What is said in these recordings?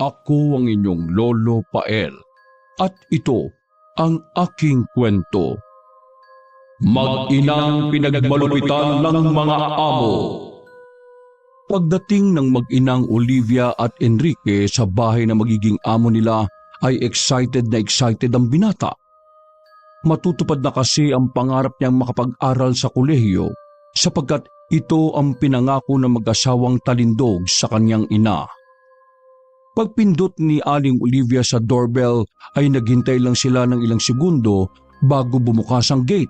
Ako ang inyong Lolo Pael at ito ang aking kwento. Mag-inang pinagmalupitan ng mga amo. Pagdating ng mag-inang Olivia at Enrique sa bahay na magiging amo nila ay excited na excited ang binata. Matutupad na kasi ang pangarap niyang makapag-aral sa kolehiyo sapagkat ito ang pinangako ng mag-asawang talindog sa kanyang ina. Pagpindot ni Aling Olivia sa doorbell ay naghintay lang sila ng ilang segundo bago bumukas ang gate.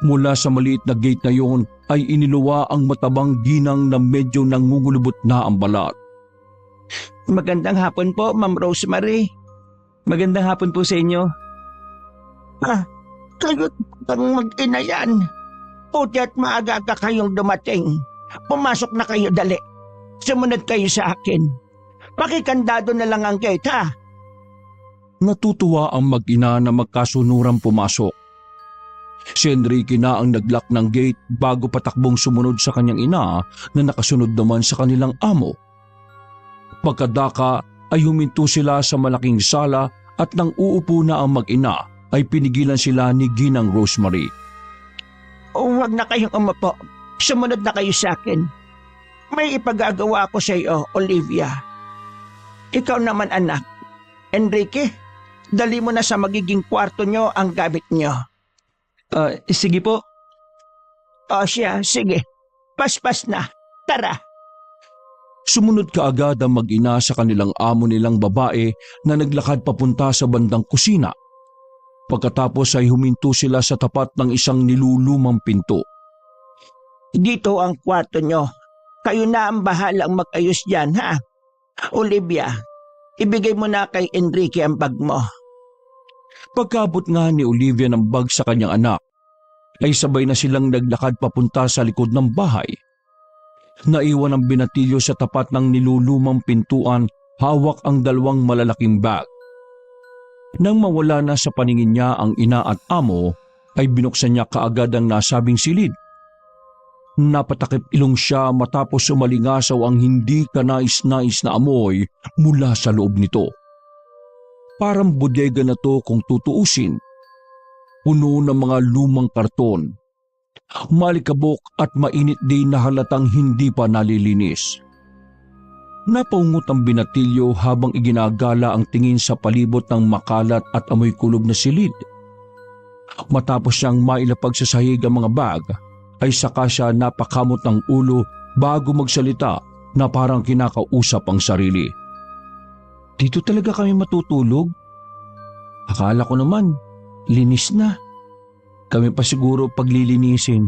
Mula sa maliit na gate na yon ay iniluwa ang matabang ginang na medyo nangungulubot na ang balat. Magandang hapon po, Ma'am Rosemary. Magandang hapon po sa inyo. Kayo't ang mag-ina yan. Puti at maaga-aga kayong dumating. Pumasok na kayo dali. Sumunod kayo sa akin. Pakikandado na lang ang gate, ha? Natutuwa ang mag-ina na magkasunurang pumasok. Si Enrique na ang naglock ng gate bago patakbong sumunod sa kanyang ina na nakasunod naman sa kanilang amo. Pagkadaka ay huminto sila sa malaking sala at nang uupo na ang mag-ina ay pinigilan sila ni Ginang Rosemary. Huwag na kayong umupo. Sumunod na kayo sa akin. May ipagagawa ko sa iyo, Olivia. Ikaw naman anak. Enrique, dali mo na sa magiging kwarto nyo ang gamit nyo. Sige po. O siya, sige. Paspas na. Tara. Sumunod kaagad ang mag-ina sa kanilang amo nilang babae na naglakad papunta sa bandang kusina. Pagkatapos ay huminto sila sa tapat ng isang nilulumang pinto. Dito ang kwarto nyo. Kayo na ang bahalang mag-ayos dyan, ha? Olivia, ibigay mo na kay Enrique ang bag mo. Pagkabot nga ni Olivia ng bag sa kanyang anak, ay sabay na silang naglakad papunta sa likod ng bahay. Naiwan ang binatilyo sa tapat ng nilulumang pintuan, hawak ang dalawang malalaking bag. Nang mawala na sa paningin niya ang ina at amo, ay binuksan niya kaagad ang nasabing silid. Napatakip ilong siya matapos umalingasaw ang hindi kanais-nais na amoy mula sa loob nito. Parang bodega na to kung tutuusin. Puno ng mga lumang karton. Malikabok at mainit din na halatang hindi pa nalilinis. Napaungot ang binatilyo habang iginagala ang tingin sa palibot ng makalat at amoy kulog na silid. Matapos siyang mailapag sa sahig ang mga bag, ay saka siya napakamot ng ulo bago magsalita na parang kinakausap ang sarili. Dito talaga kami matutulog? Akala ko naman, linis na. Kami pa siguro paglilinisin.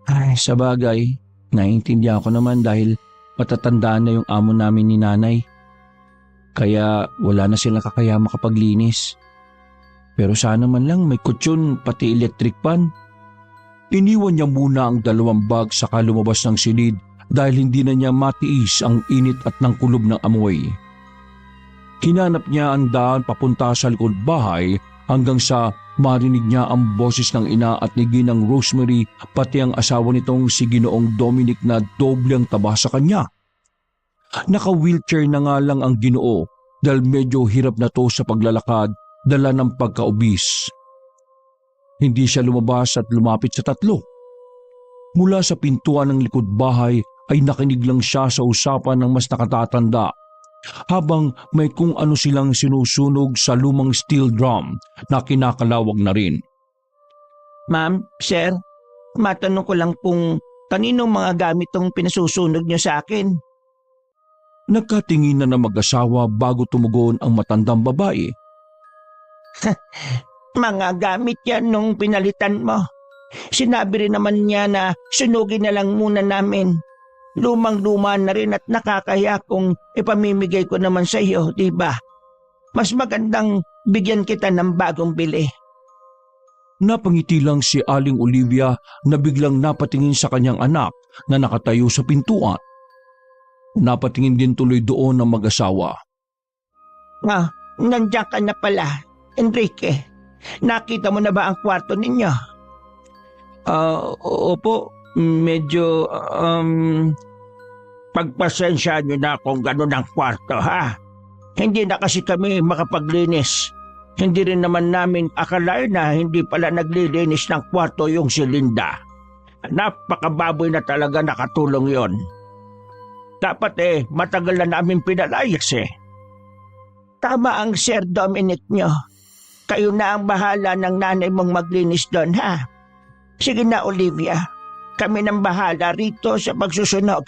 Ay, sa bagay, naiintindihan ko naman dahil matatandaan na yung amo namin ni nanay. Kaya wala na silang kakaya makapaglinis. Pero sana man lang may kutsyon pati electric pan. Iniwan niya muna ang dalawang bag saka lumabas ng silid dahil hindi na niya matiis ang init at ng kulob ng amoy. Hinanap niya ang daan papunta sa likod bahay hanggang sa marinig niya ang boses ng ina at ni Ginang Rosemary pati ang asawa nitong si Ginoong Dominic na doble ang taba sa kanya. Naka-wheelchair na nga lang ang Ginoo dahil medyo hirap na to sa paglalakad dala ng pagkaubis. Hindi siya lumabas at lumapit sa tatlo. Mula sa pintuan ng likod bahay ay nakinig lang siya sa usapan ng mas nakatatanda habang may kung ano silang sinusunog sa lumang steel drum na kinakalawag na rin. Ma'am, sir, matanong ko lang kung kaninong mga gamit tong pinasusunog niyo sa akin. Nagkatingin na mag-asawa bago tumugon ang matandang babae. Mga gamit yan nung pinalitan mo. Sinabi rin naman niya na sunugin na lang muna namin. Lumang-luma na rin at nakakaya kung ipamimigay ko naman sa iyo, di ba? Mas magandang bigyan kita ng bagong bili. Napangiti lang si Aling Olivia na biglang napatingin sa kanyang anak na nakatayo sa pintuan. Napatingin din tuloy doon ang mag-asawa. Nandiyan ka na pala, Enrique. Nakita mo na ba ang kwarto ninyo? Opo, medyo, Pagpasensya nyo na kung gano'n ang kwarto, ha? Hindi na kasi kami makapaglinis. Hindi rin naman namin akalain na hindi pala naglilinis ng kwarto yung si Linda. Napakababoy na talaga nakatulong yon. Dapat matagal na namin pinalayas eh. Tama ang Sir Dominic nyo. Kayo na ang bahala ng nanay mong maglinis doon, ha? Sige na, Olivia. Kami nang bahala rito sa pagsusunog.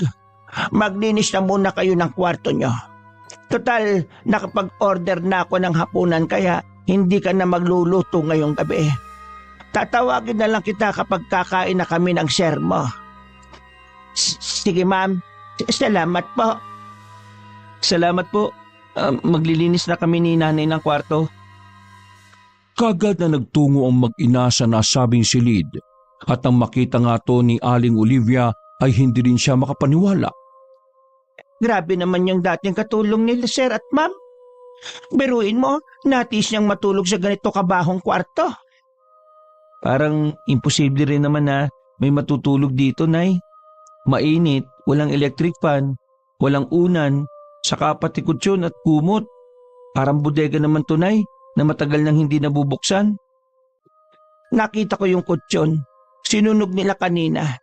Maglinis na muna kayo ng kwarto nyo. Total, nakapag-order na ako ng hapunan kaya hindi ka na magluluto ngayong gabi. Tatawagin na lang kita kapag kakain na kami ng sir mo. Sige ma'am, salamat po. Salamat po. Maglilinis na kami ni nanay ng kwarto. Kagad na nagtungo ang mag-ina sa nasabing silid at nang makita nga to ni Aling Olivia ay hindi rin siya makapaniwala. Grabe naman yung dating katulong nila sir at ma'am. Biruin mo, natis niyang matulog sa ganito kabahong kwarto. Parang imposible rin naman na may matutulog dito, Nay. Mainit, walang electric fan, walang unan, saka pati kutsyon at kumot. Parang bodega naman to, Nay, na matagal nang hindi nabubuksan. Nakita ko yung kutsyon. Sinunog nila kanina.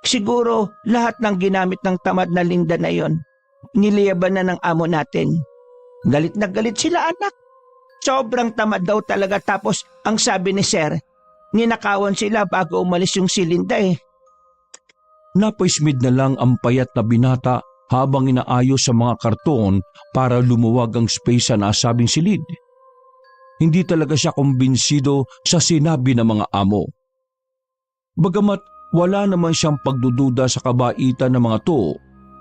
Siguro lahat ng ginamit ng tamad na Linda na yon, niliyaban na ng amo natin. Galit na galit sila anak. Sobrang tamad daw talaga tapos ang sabi ni Sir, ninakawan sila bago umalis yung si Linda eh. Napaismid na lang ang payat na binata habang inaayos sa mga karton para lumuwag ang space sa nasabing silid. Hindi talaga siya kumbinsido sa sinabi ng mga amo. Bagamat wala naman siyang pagdududa sa kabaitan ng mga to,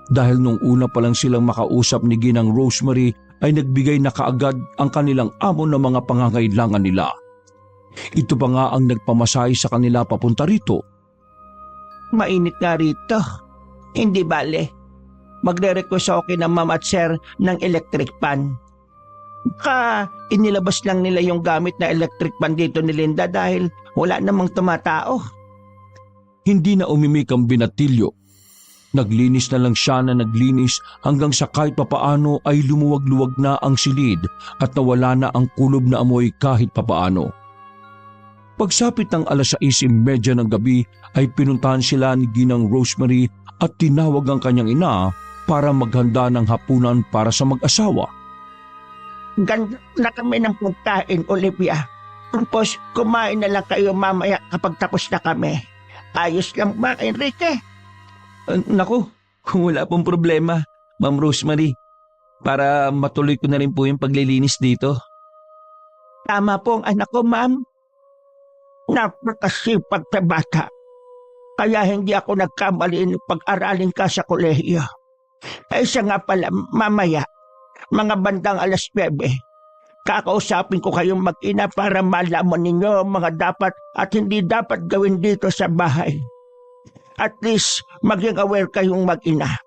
dahil nung una pa lang silang makausap ni Ginang Rosemary ay nagbigay na kaagad ang kanilang amo ng mga pangangailangan nila. Ito pa nga ang nagpamasahe sa kanila papunta rito. Mainit nga rito. Hindi bale. Magre-request ako kina ma'am at sir ng electric pan. Inilabas lang nila yung gamit na electric pan dito ni Linda dahil wala namang tumatao. Hindi na umimik ang binatilyo. Naglinis na lang siya na naglinis hanggang sa kahit papaano ay lumuwag-luwag na ang silid at nawala na ang kulob na amoy kahit papaano. Pagsapit ng 6:30 ng gabi ay pinuntahan sila ni Ginang Rosemary at tinawag ang kanyang ina para maghanda ng hapunan para sa mag-asawa. Ganda na kami ng pagkain, Olivia. Tapos kumain na lang kayo mamaya kapag tapos na kami. Ayos lang ba, Enrique? Naku, wala pong problema, Ma'am Rosemary. Para matuloy ko na rin po yung paglilinis dito. Tama po ang anak ko, ma'am. Napakasipag sa bata. Kaya hindi ako nagkamali ng pag-aralin ka sa kolehiyo. Ay siya nga pala, mamaya, mga bandang 9:00, kakausapin ko kayong mag-ina para malaman ninyo mga dapat at hindi dapat gawin dito sa bahay. At least, maging aware kayong mag-ina.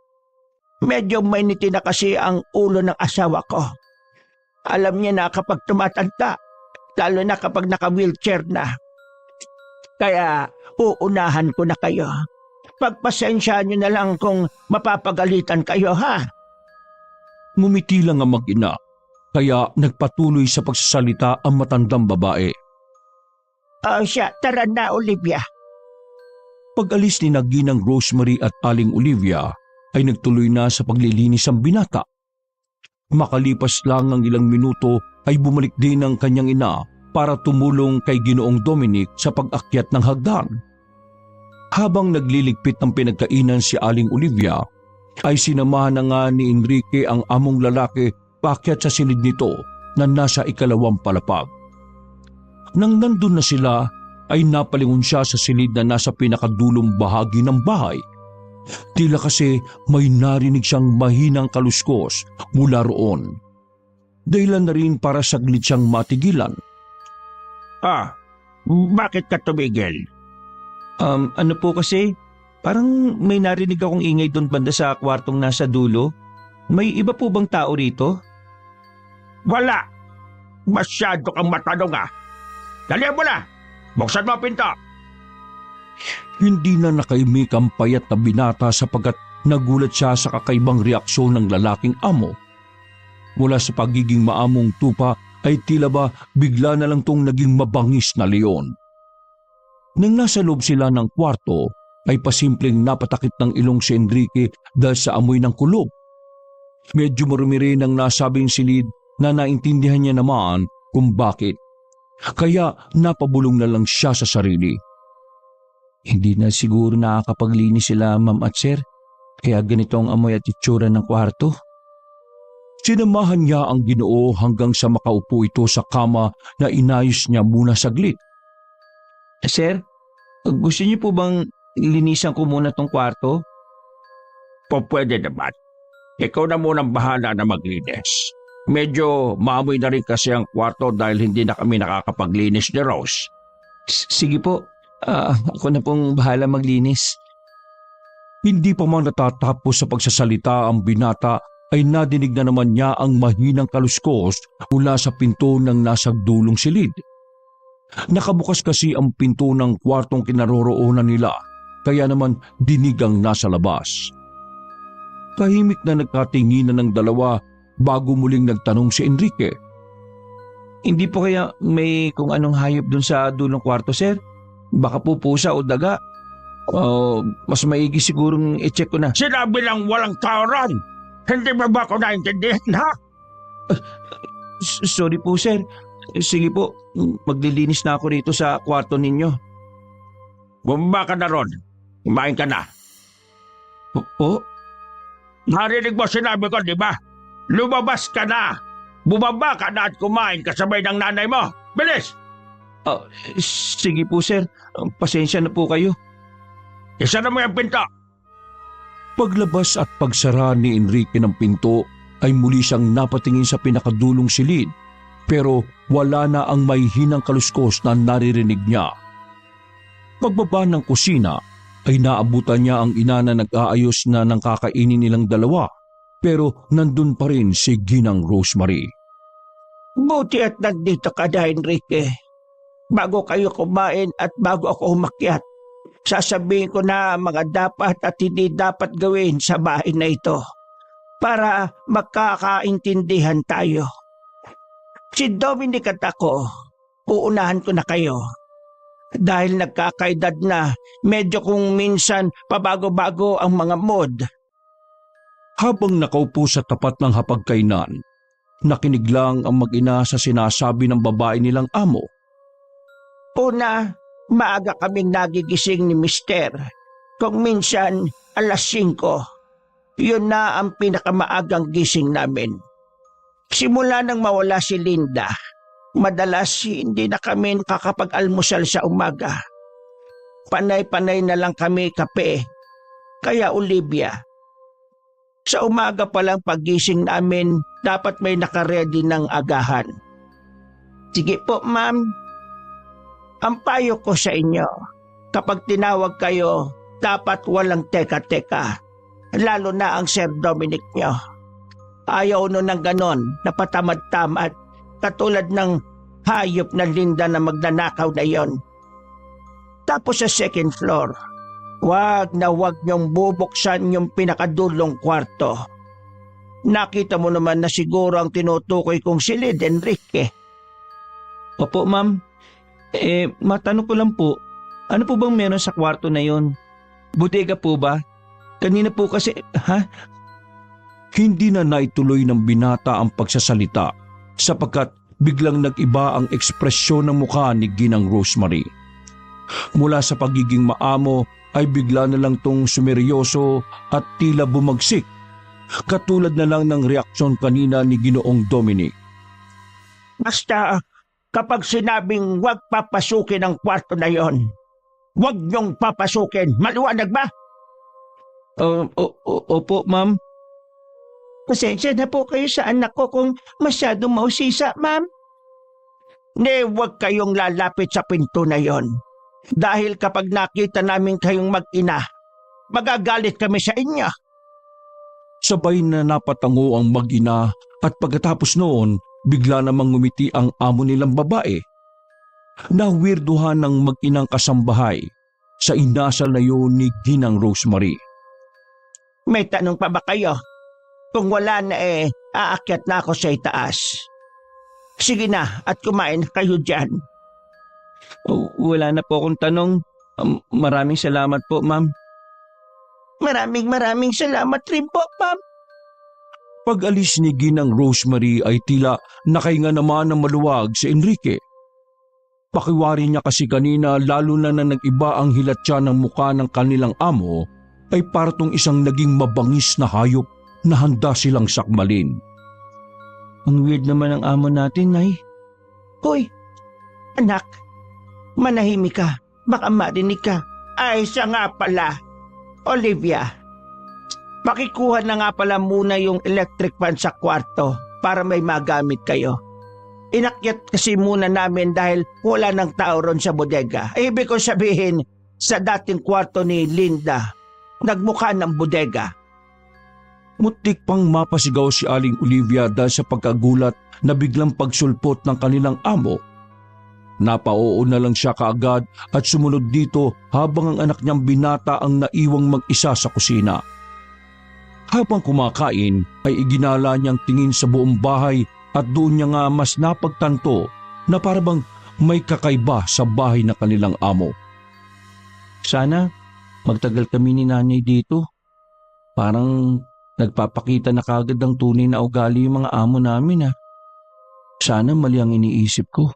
Medyo mainiti na kasi ang ulo ng asawa ko. Alam niya na kapag tumatanda, lalo na kapag naka-wheelchair na. Kaya, uunahan ko na kayo. Pagpasensya niyo na lang kung mapapagalitan kayo, ha? Ngumiti lang ang mag-ina, kaya nagpatuloy sa pagsasalita ang matandang babae. Siya, tara na, Olivia. Pag-alis ni Ginang Rosemary at Aling Olivia ay nagtuloy na sa paglilinis ang binata. Makalipas lang ng ilang minuto ay bumalik din ang kanyang ina para tumulong kay Ginoong Dominic sa pag-akyat ng hagdan. Habang nagliligpit ng pinagkainan si Aling Olivia, ay sinamahan na nga ni Enrique ang among lalaki paakyat sa silid nito na nasa 2nd palapag. Nang nandun na sila, ay napalingon siya sa silid na nasa pinakadulong bahagi ng bahay. Tila kasi may narinig siyang mahinang kaluskos mula roon. Dahilan na rin para saglit siyang matigilan. Bakit ka tumigil? Ano po kasi, parang may narinig akong ingay doon banda sa kwartong nasa dulo. May iba po bang tao rito? Wala. Masyado kang matanong Dali mo na. Buksan mo ang pinto. Hindi na nakaimik ang payat na binata sapagkat nagulat siya sa kakaibang reaksyon ng lalaking amo. Mula sa pagiging maamong tupa ay tila ba bigla na lang tong naging mabangis na leon. Nang nasa loob sila ng kwarto, ay pasimpleng napatakip ng ilong si Enrique dahil sa amoy ng kulog. Medyo marumi rin ang nasabing silid na naintindihan niya naman kung bakit. Kaya napabulong na lang siya sa sarili. Hindi na siguro nakakapaglinis sila, ma'am at sir. Kaya ganito ang amoy at itsura ng kwarto. Sinamahan niya ang Ginoo hanggang sa makaupo ito sa kama na inayos niya muna saglit. Sir, gusto niyo po bang linisan ko muna tong kwarto? Pwede naman. Ikaw na munang bahala na maglinis. Medyo maamoy na rin kasi ang kwarto dahil hindi na kami nakakapaglinis ni Rose. Sige po, ako na pong bahala maglinis. Hindi pa man natatapos sa pagsasalita ang binata ay nadinig na naman niya ang mahinang kaluskos mula sa pinto ng nasa dulong silid. Nakabukas kasi ang pinto ng kwartong kinaroroonan nila, kaya naman dinig ang nasa labas. Tahimik na nagkatinginan ng dalawa bago muling nagtanong si Enrique. Hindi po kaya may kung anong hayop dun sa dulong kwarto, sir? Baka po pusa o daga. Mas maigi sigurong i-check ko na. Sinabi lang walang tao ron. Hindi ba ako naintindihan, ha? Sorry po, sir. Sige po, maglilinis na ako rito sa kwarto ninyo. Bumaba ka na ron. Kumain ka na. Po? Narinig mo sinabi ko, di ba? Lumabas ka na. Bumaba ka na at kumain kasabay ng nanay mo. Bilis! Sige po, sir. Pasensya na po kayo. Isara mo yung pinto. Paglabas at pagsara ni Enrique ng pinto ay muli siyang napatingin sa pinakadulong silid, pero wala na ang may hinang kaluskos na naririnig niya. Pagbaba ng kusina ay naabutan niya ang ina na nag-aayos na ng kakainin nilang dalawa, pero nandun pa rin si Ginang Rosemary. Buti at nandito ka na, Enrique. Bago kayo kumain at bago ako umakyat, sasabihin ko na mga dapat at hindi dapat gawin sa bahay na ito para magkakaintindihan tayo. Si Dominic at ako, uunahan ko na kayo. Dahil nagkakaedad na, medyo kung minsan pabago-bago ang mga mood. Habang nakaupo sa tapat ng hapagkainan, nakinig lang ang mag-ina sa sinasabi ng babae nilang amo. Una, maaga kaming nagigising ni Mister. Kung minsan, 5:00. Yun na ang pinakamaagang gising namin. Simula nang mawala si Linda, madalas hindi na kami nakakapag-almusal sa umaga. Panay-panay na lang kami kape. Kaya Olivia, sa umaga pa lang paggising namin, dapat may nakaredy ng agahan. Sige po, ma'am. Ang payo ko sa inyo, kapag tinawag kayo, dapat walang teka-teka, lalo na ang Sir Dominic nyo. Ayaw nun ng ganon, napatamad-tamad, katulad ng hayop na Linda na magnanakaw na yon. Tapos sa second floor, wag na wag nyong bubuksan yung pinakadulong kwarto. Nakita mo naman na siguro ang tinutukoy kong silid, Enrique. Opo, ma'am. Matanong ko lang po, ano po bang meron sa kwarto na yon? Bodega po ba? Kanina po kasi, ha? Hindi na naituloy ng binata ang pagsasalita sapagkat biglang nag-iba ang ekspresyon ng mukha ni Ginang Rosemary. Mula sa pagiging maamo ay bigla na lang tong sumeryoso at tila bumagsik, katulad na lang ng reaksyon kanina ni Ginoong Dominic. Basta kapag sinabing wag papasukin ang kwarto na yon, wag niyong papasukin. Maliwanag ba? Opo, ma'am. Pasensya na po kayo sa anak ko kung masyadong mausisa, ma'am. Huwag kayong lalapit sa pinto na yon. Dahil kapag nakita namin kayong mag-ina, magagalit kami sa inyo. Sabay na napatango ang mag-ina at pagkatapos noon, bigla namang ngumiti ang amo nilang babae. Nawirduhan ng mag-inang kasambahay sa inasal na yun ni Ginang Rosemary. May tanong pa ba kayo? Kung wala na aakyat na ako sa itaas. Sige na at kumain kayo dyan. Wala na po akong tanong. Maraming salamat po, ma'am. Maraming salamat rin po, ma'am. Pag-alis ni Ginang Rosemary ay tila nakahinga naman ng maluwag si Enrique. Pakiwari niya kasi kanina lalo na nag-iba ang hilatya ng mukha ng kanilang amo ay partong isang naging mabangis na hayop na handa silang sakmalin. Ang weird naman ang amo natin, Nay. Hoy, anak, manahimik ka. Baka marinig ka. Ay, siya nga pala. Olivia, pakikuha na nga pala muna yung electric fan sa kwarto para may magamit kayo. Inakyat kasi muna namin dahil wala ng tao ron sa bodega. Ibig ko sabihin, sa dating kwarto ni Linda, nagmukha ng bodega. Mutik pang mapasigaw si Aling Olivia dahil sa pagkagulat na biglang pagsulpot ng kanilang amo. Napaoo na lang siya kaagad at sumunod dito habang ang anak niyang binata ang naiwang mag-isa sa kusina. Habang kumakain ay iginala niyang tingin sa buong bahay at doon niya nga mas napagtanto na parabang may kakaiba sa bahay na kanilang amo. Sana magtagal kami ni nanay dito. Parang nagpapakita na kagad ng tunay na ugali yung mga amo namin Sana mali ang iniisip ko.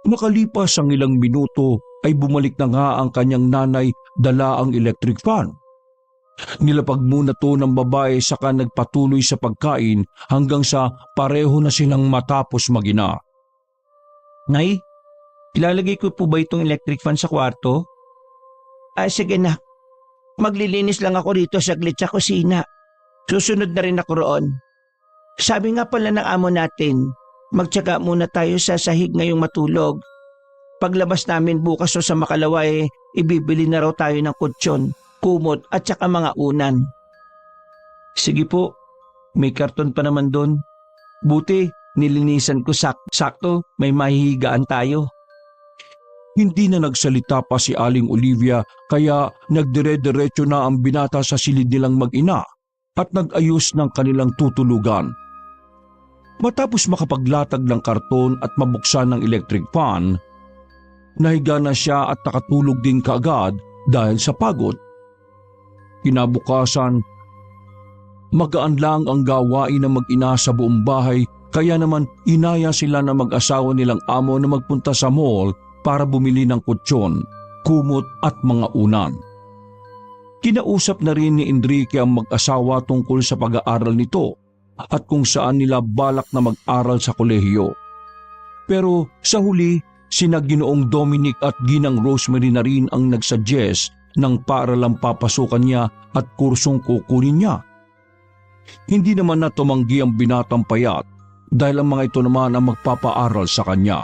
Makalipas ang ilang minuto ay bumalik na nga ang kanyang nanay dala ang electric fan. Nilapag muna to ng babae saka nagpatuloy sa pagkain hanggang sa pareho na silang matapos magina. Nay, ilalagay ko po ba itong electric fan sa kwarto? Sige na. Maglilinis lang ako rito saglit sa kusina. Susunod na rin ako roon. Sabi nga pala ng amo natin, magtyaga muna tayo sa sahig ngayong matulog. Paglabas namin bukas o sa makalawa ibibili na raw tayo ng kutsyon, kumot at saka mga unan. Sige po, may karton pa naman doon. Buti, nilinisan ko sakto, may mahihigaan tayo. Hindi na nagsalita pa si Aling Olivia kaya nagdire-diretso na ang binata sa silid nilang mag-ina at nag-ayos ng kanilang tutulugan. Matapos makapaglatag ng karton at mabuksan ng electric fan, nahiga na siya at nakatulog din kaagad dahil sa pagod. Kinabukasan, magaan lang ang gawain ng mag-ina sa buong bahay kaya naman inaya sila na mag-asawa nilang amo na magpunta sa mall para bumili ng kutsyon, kumot at mga unan. Kinausap na rin ni Enrique ang mag-asawa tungkol sa pag-aaral nito at kung saan nila balak na mag-aral sa kolehiyo. Pero sa huli, sina Ginoong Dominic at Ginang Rosemary na rin ang nagsuggest ng paaralang papasukan niya at kursong kukunin niya. Hindi naman na tumanggi ang binatang payat dahil ang mga ito naman ang magpapaaral sa kanya.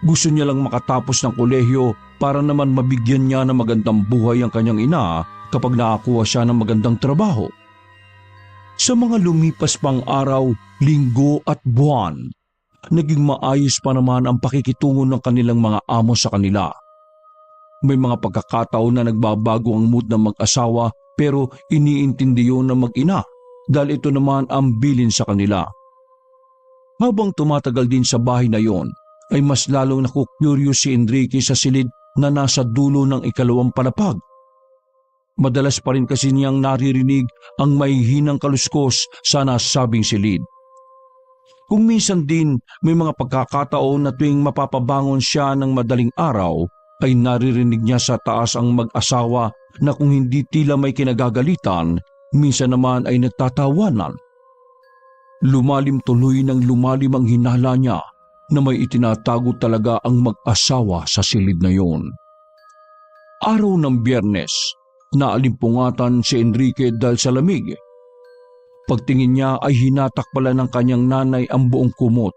Gusto niya lang makatapos ng kolehiyo para naman mabigyan niya ng magandang buhay ang kanyang ina kapag nakakuha siya ng magandang trabaho. Sa mga lumipas pang araw, linggo at buwan, naging maayos pa naman ang pakikitungo ng kanilang mga amo sa kanila. May mga pagkakataon na nagbabago ang mood ng mag-asawa pero iniintindi yun ng mag-ina dahil ito naman ang bilin sa kanila. Habang tumatagal din sa bahay na yon, ay mas lalong naku-curious si Enrique sa silid na nasa dulo ng ikalawang palapag. Madalas pa rin kasi niyang naririnig ang mahihinang kaluskos sa nasabing silid. Kung minsan din may mga pagkakataon na tuwing mapapabangon siya ng madaling araw ay naririnig niya sa taas ang mag-asawa na kung hindi tila may kinagagalitan, minsan naman ay nagtatawanan. Lumalim tuloy ng lumalim ang hinala niya na may itinatago talaga ang mag-asawa sa silid na yon. Araw ng Biyernes, naalimpungatan si Enrique dahil sa lamig. Pagtingin niya ay hinatak pala ng kanyang nanay ang buong kumot.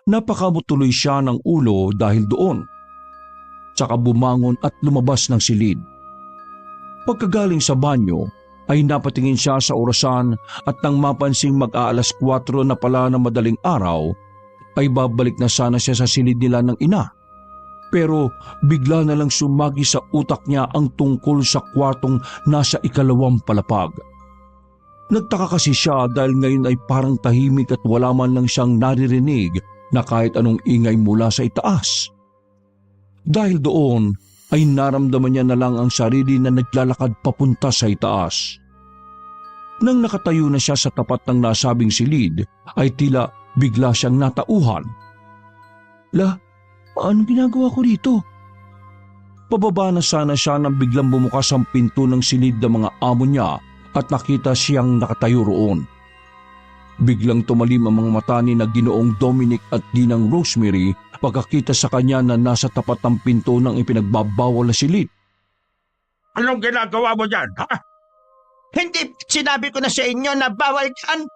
Napakamot tuloy siya ng ulo dahil doon. Tsaka bumangon at lumabas ng silid. Pagkagaling sa banyo ay napatingin siya sa orasan at nang mapansing mag-aalas 4 na pala na madaling araw ay babalik na sana siya sa silid nila ng ina. Pero bigla na lang sumagi sa utak niya ang tungkol sa kwartong nasa ikalawang palapag. Nagtaka kasi siya dahil ngayon ay parang tahimik at wala man lang siyang naririnig na kahit anong ingay mula sa itaas. Dahil doon ay naramdaman niya na lang ang sarili na naglalakad papunta sa itaas. Nang nakatayo na siya sa tapat ng nasabing silid ay tila bigla siyang natauhan. Anong ginagawa ko dito? Pababa na sana siya nang biglang bumukas ang pinto ng silid ng mga amo niya at nakita siyang nakatayo roon. Biglang tumalim ang mga mata ni na Ginoong Dominic at Ginang Rosemary pagkakita sa kanya na nasa tapat ng pinto ng ipinagbabawal na silid. Anong ginagawa mo dyan, ha? Hindi, sinabi ko na sa inyo na bawal dyan.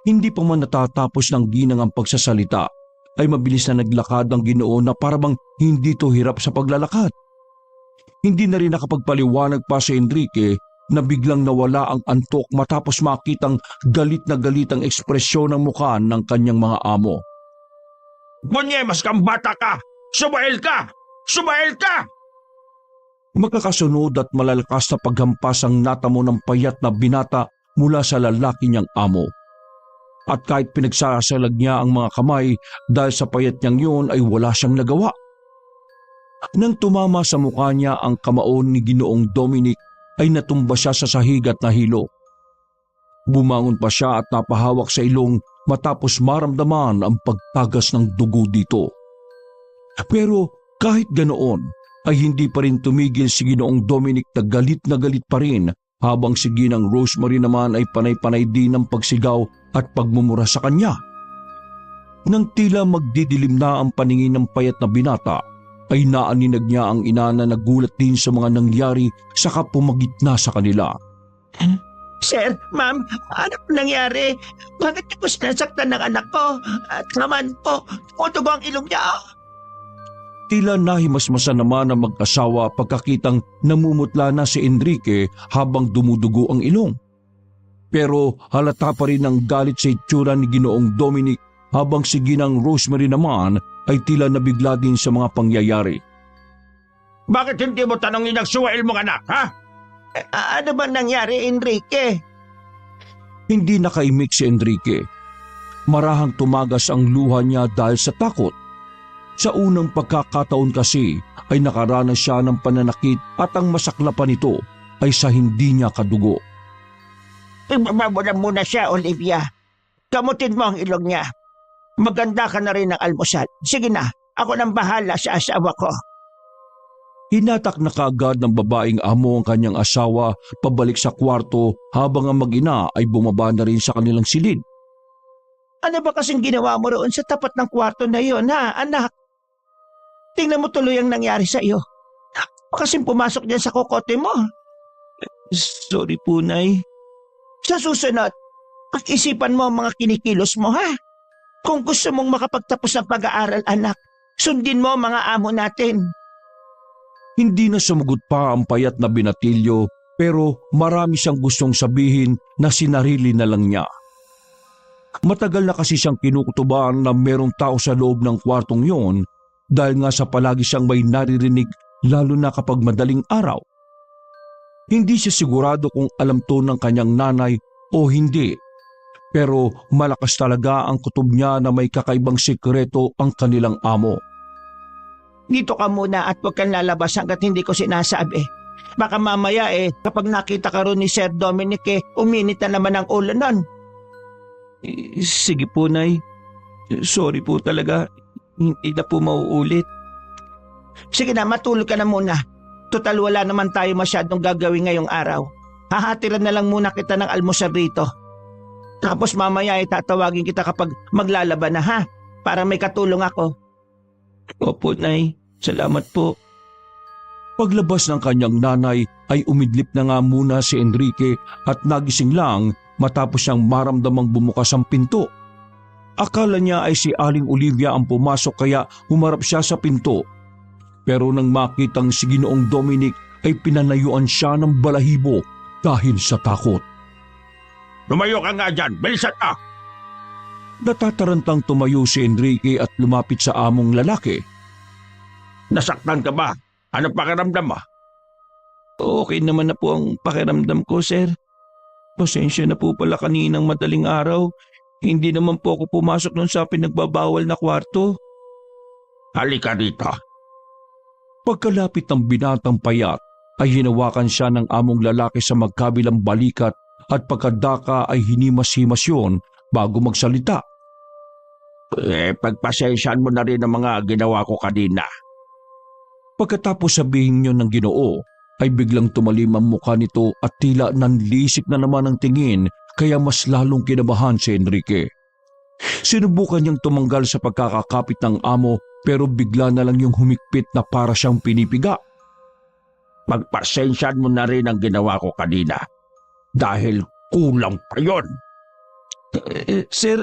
Hindi pa man natatapos ng Ginang ang pagsasalita, ay mabilis na naglakad ang Ginoo na parabang hindi to hirap sa paglalakad. Hindi na rin nakapagpaliwanag pa si Enrique na biglang nawala ang antok matapos makitang galit na galit ang ekspresyon ng mukha ng kanyang mga amo. Bunyemas kang bata ka! Sumail ka! Sumail ka! Magkakasunod at malalakas na paghampas ang natamo ng payat na binata mula sa lalaki niyang amo. At kahit pinagsasalag niya ang mga kamay dahil sa payat niyang yun ay wala siyang nagawa. Nang tumama sa mukha niya ang kamaon ni Ginoong Dominic ay natumba siya sa sahig at nahilo. Bumangon pa siya at napahawak sa ilong matapos maramdaman ang pagtagas ng dugo dito. Pero kahit ganoon ay hindi pa rin tumigil si Ginoong Dominic na galit pa rin habang si Ginang Rosemary naman ay panay-panay din ng pagsigaw at pagmumura sa kanya. Nang tila magdidilim na ang paningin ng payat na binata, ay naaninag niya ang ina na nagulat din sa mga nangyari saka pumagitna sa kanila. Sir, ma'am, ano po nangyari? Bakit niyo po sinasaktan ng anak ko? At naman po, tutugo ang ilong niya. Tila nahimasmasan naman ang mag-asawa pagkakitang namumutla na si Enrique habang dumudugo ang ilong. Pero halata pa rin ang galit sa itsura ni Ginoong Dominic habang si Ginang Rosemary naman ay tila nabigla din sa mga pangyayari. Bakit hindi mo tanongin ang suwail mong anak, ha? Ano bang nangyari, Enrique? Hindi nakaimik si Enrique. Marahang tumagas ang luha niya dahil sa takot. Sa unang pagkakataon kasi ay nakaranas siya ng pananakit at ang masaklapan nito ay sa hindi niya kadugo. Ibaba mo na muna siya, Olivia. Kamutin mo ang ilong niya. Maganda ka na rin ng almusal. Sige na, ako nang bahala sa asawa ko. Hinatak na kaagad ng babaeng amo ang kanyang asawa pabalik sa kwarto habang ang mag-ina ay bumaba na rin sa kanilang silid. Ano ba kasing ginawa mo roon sa tapat ng kwarto na iyon, ha, anak? Tingnan mo tuloy ang nangyari sa iyo. Kasing pumasok diyan sa kokote mo. Sorry po, Nay. Sa susunod, pag-isipan mo ang mga kinikilos mo, ha? Kung gusto mong makapagtapos ng pag-aaral, anak, sundin mo ang mga amo natin. Hindi na sumagot pa ang payat na binatilyo pero marami siyang gustong sabihin na sinarili na lang niya. Matagal na kasi siyang kinukutuban na merong tao sa loob ng kwartong yon dahil nga sa palagi siyang may naririnig lalo na kapag madaling araw. Hindi siya sigurado kung alam to ng kanyang nanay o hindi, pero malakas talaga ang kutob niya na may kakaibang sikreto ang kanilang amo. Dito ka muna at huwag kang lalabas hanggat hindi ko sinasabi. Baka mamaya kapag nakita ka ron ni Sir Dominic uminit na naman ang ulo nun. Sige po, Nay. Sorry po talaga. Hindi na po mauulit. Sige na, matulog ka na muna. Total wala naman tayo masyadong gagawin ngayong araw. Hahatiran na lang muna kita ng almusal rito. Tapos mamaya tatawagin kita kapag maglalaban na, ha? Para may katulong ako. Opo, Nay. Salamat po. Paglabas ng kanyang nanay ay umidlip na nga muna si Enrique at nagising lang matapos siyang maramdamang bumukas ang pinto. Akala niya ay si Aling Olivia ang pumasok kaya humarap siya sa pinto. Pero nang makitang si Ginoong Dominic ay pinanayuan siya ng balahibo dahil sa takot. Lumayo ka nga dyan, bilisan ka! Natatarantang tumayo si Enrique at lumapit sa among lalaki. Nasaktan ka ba? Ano pakiramdam mo? Okay naman na po ang pakiramdam ko, sir. Pasensya na po pala kaninang madaling araw. Hindi naman po ako pumasok nun sa pinagbabawal na kwarto. Halika dito. Pagkalapit ng binatang payat ay hinawakan siya ng among lalaki sa magkabilang balikat at pagkadaka ay hinimas-himas yun bago magsalita. Pagpasensyaan mo na rin ang mga ginawa ko kanina. Pagkatapos sabihin niyo ng Ginoo, ay biglang tumalim ang mukha nito at tila nanlisik na naman ang tingin kaya mas lalong kinabahan si Enrique. Sinubukan niyang tumanggal sa pagkakakapit ng amo pero bigla na lang yung humikpit na para siyang pinipiga. Pagpasensyaan mo na rin ang ginawa ko kanina. Dahil kulang pa yun. Sir,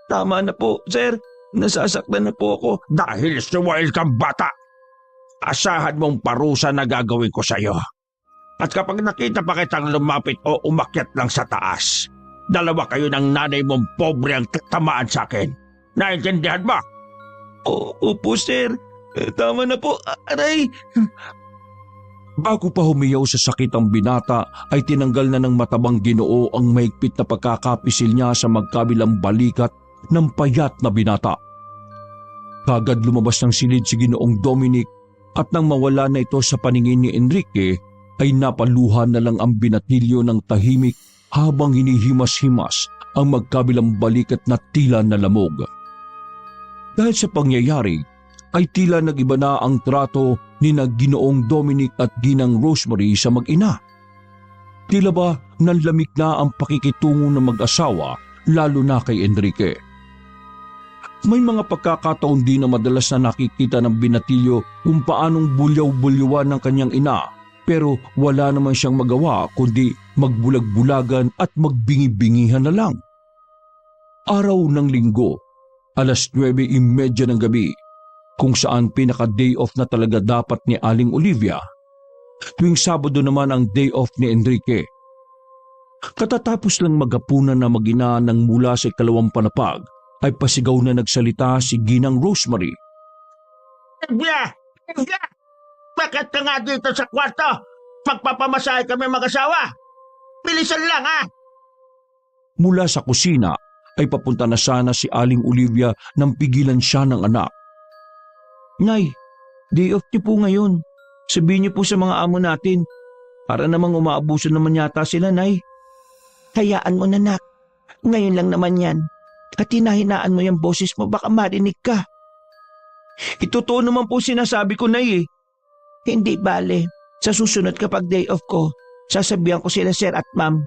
tama na po, sir. Nasasaktan na po ako. Dahil suwail kang bata. Asahan mong parusa na gagawin ko sa'yo. At kapag nakita pa kitang lumapit o umakyat lang sa taas, dalawa kayo ng nanay mong pobre ang tatamaan sa akin. Naintindihan ba? Opo, sir. Tama na po. Aray! Bago pa humiyaw sa sakit ang binata ay tinanggal na ng matabang Ginoo ang mahigpit na pagkakapisil niya sa magkabilang balikat ng payat na binata. Kagad lumabas ng silid si Ginoong Dominic at nang mawala na ito sa paningin ni Enrique ay napaluhan na lang ang binatilyo ng tahimik habang hinihimas-himas ang magkabilang balikat na tila na lamog. Dahil sa pangyayari ay tila nag-iba na ang trato ni na Ginoong Dominic at Ginang Rosemary sa mag-ina. Tila ba nanlamig na ang pakikitungo ng mag-asawa lalo na kay Enrique. May mga pagkakataon din na madalas na nakikita ng binatilyo kung paanong bulyaw-bulyuan ng kanyang ina pero wala naman siyang magawa kundi magbulag-bulagan at magbingi-bingihan na lang. Araw ng linggo, 9:30 ng gabi, kung saan pinaka-day off na talaga dapat ni Aling Olivia. Tuwing Sabado naman ang day off ni Enrique. Katatapos lang maghapunan na mag-ina ng mula sa ikalawang panapag, ay pasigaw na nagsalita si Ginang Rosemary. Olivia! Olivia! Bakit ka nga dito sa kwarto? Pagpapamasahe kami mag-asawa. Bilisan lang ha! Mula sa kusina ay papunta na sana si Aling Olivia nang pigilan siya ng anak. Nay, day off niyo po ngayon. Sabihin niyo po sa mga amo natin. Para namang umaabuso naman yata sila, Nay. Hayaan mo na, nak. Ngayon lang naman yan. At hinahinaan mo yung boses mo, baka marinig ka. Itotoo naman po sinasabi ko, Nay. Hindi bale. Sa susunod kapag day off ko, sasabihan ko sila sir at ma'am.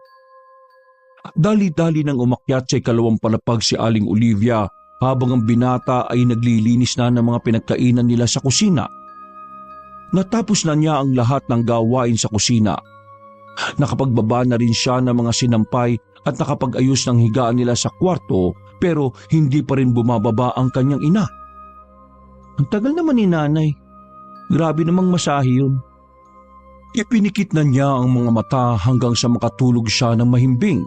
Dali-dali nang umakyat sa ikalawang palapag si Aling Olivia habang ang binata ay naglilinis na ng mga pinagkainan nila sa kusina. Natapos na niya ang lahat ng gawain sa kusina. Nakapagbaba na rin siya ng mga sinampay at nakapag-ayos ng higaan nila sa kwarto pero hindi pa rin bumababa ang kanyang ina. Ang tagal naman ni nanay. Grabe namang masahe yun. Ipinikit na niya ang mga mata hanggang sa makatulog siya ng mahimbing.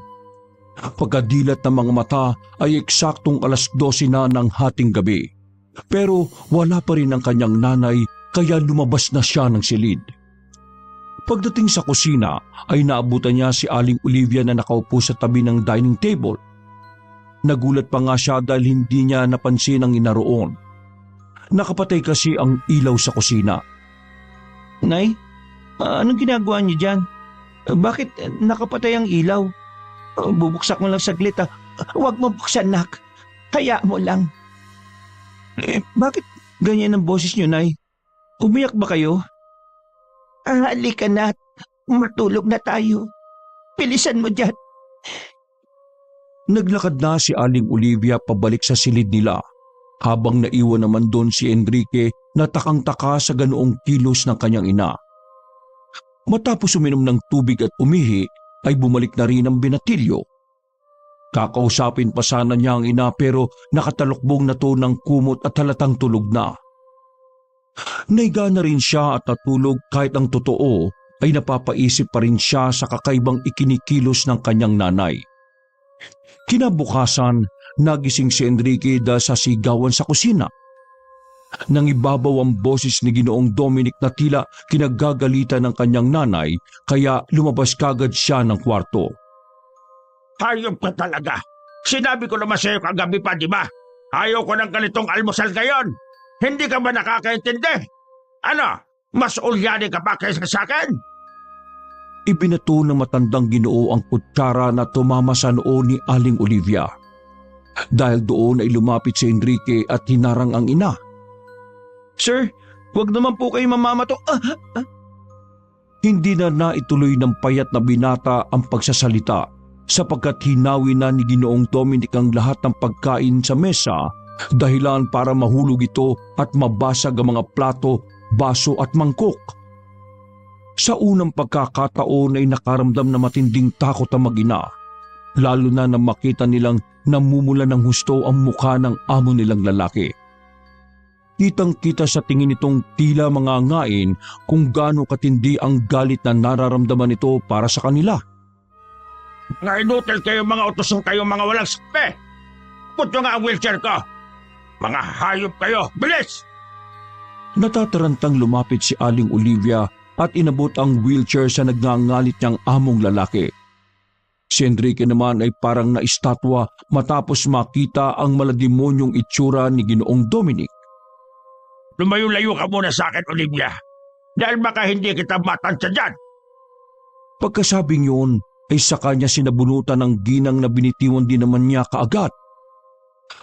Pagkadilat ng mga mata ay eksaktong 12:00 na ng hating gabi. Pero wala pa rin ang kanyang nanay kaya lumabas na siya ng silid. Pagdating sa kusina ay naabutan niya si Aling Olivia na nakaupo sa tabi ng dining table. Nagulat pa nga siya dahil hindi niya napansin ang ina roon. Nakapatay kasi ang ilaw sa kusina. Nay, anong ginagawa niyo dyan? Bakit nakapatay ang ilaw? Bubuksak mo lang saglit ha. Huwag mo buksan, nak. Hayaan mo lang. Bakit ganyan ang boses niyo, Nay? Umiyak ba kayo? Halika na. Matulog na tayo. Bilisan mo dyan. Naglakad na si Aling Olivia pabalik sa silid nila habang naiwan naman doon si Enrique na takang-taka sa ganoong kilos ng kanyang ina. Matapos uminom ng tubig at umihi ay bumalik na rin ang binatilyo. Kakausapin pa sana niya ang ina pero nakatalukbong na to ng kumot at halatang tulog na. Naiga na rin siya at natulog kahit ang totoo ay napapaisip pa rin siya sa kakaibang ikinikilos ng kanyang nanay. Kinabukasan, nagising si Enrique dahil sa sigawan sa kusina. Nang ibabaw ang boses ni Ginoong Dominic na tila kinagagalitan ng kanyang nanay, kaya lumabas kagad siya ng kwarto. Hayop ka talaga. Sinabi ko naman sa'yo kagabi pa, di ba? Ayaw ko ng ganitong almusal ngayon. Hindi ka ba nakakaintindi? Ano? Mas ulyani ka pa kaysa sa akin? Ibinato ng matandang Ginoo ang kutsara na tumama sa noo ni Aling Olivia. Dahil doon ay lumapit si Enrique at hinarang ang ina. Sir, wag naman po kayo mamamato. Hindi na naituloy ng payat na binata ang pagsasalita sapagkat hinawi na ni Ginoong Dominic ang lahat ng pagkain sa mesa, dahilan para mahulog ito at mabasag ang mga plato, baso at mangkok. Sa unang pagkakataon ay nakaramdam na matinding takot ang mag-ina, lalo na nang makita nilang namumula ng husto ang mukha ng amo nilang lalaki. Kitang-kita sa tingin nitong tila mangangain kung gaano katindi ang galit na nararamdaman nito para sa kanila. Mga inutil kayo, mga utosong kayo, mga walang sape! Puto nga ang wheelchair ko! Mga hayop kayo! Bilis! Natatarantang lumapit si Aling Olivia at inabot ang wheelchair sa nagngangalit niyang among lalaki. Si Enrique naman ay parang naistatwa matapos makita ang malademonyong itsura ni Ginoong Dominic. Lumayo-layo ka muna sa akin, Olivia. Dahil baka hindi kita matansya dyan. Pagkasabing yun, ay sa kanya sinabunutan ng ginang na binitiwan din naman niya kaagad.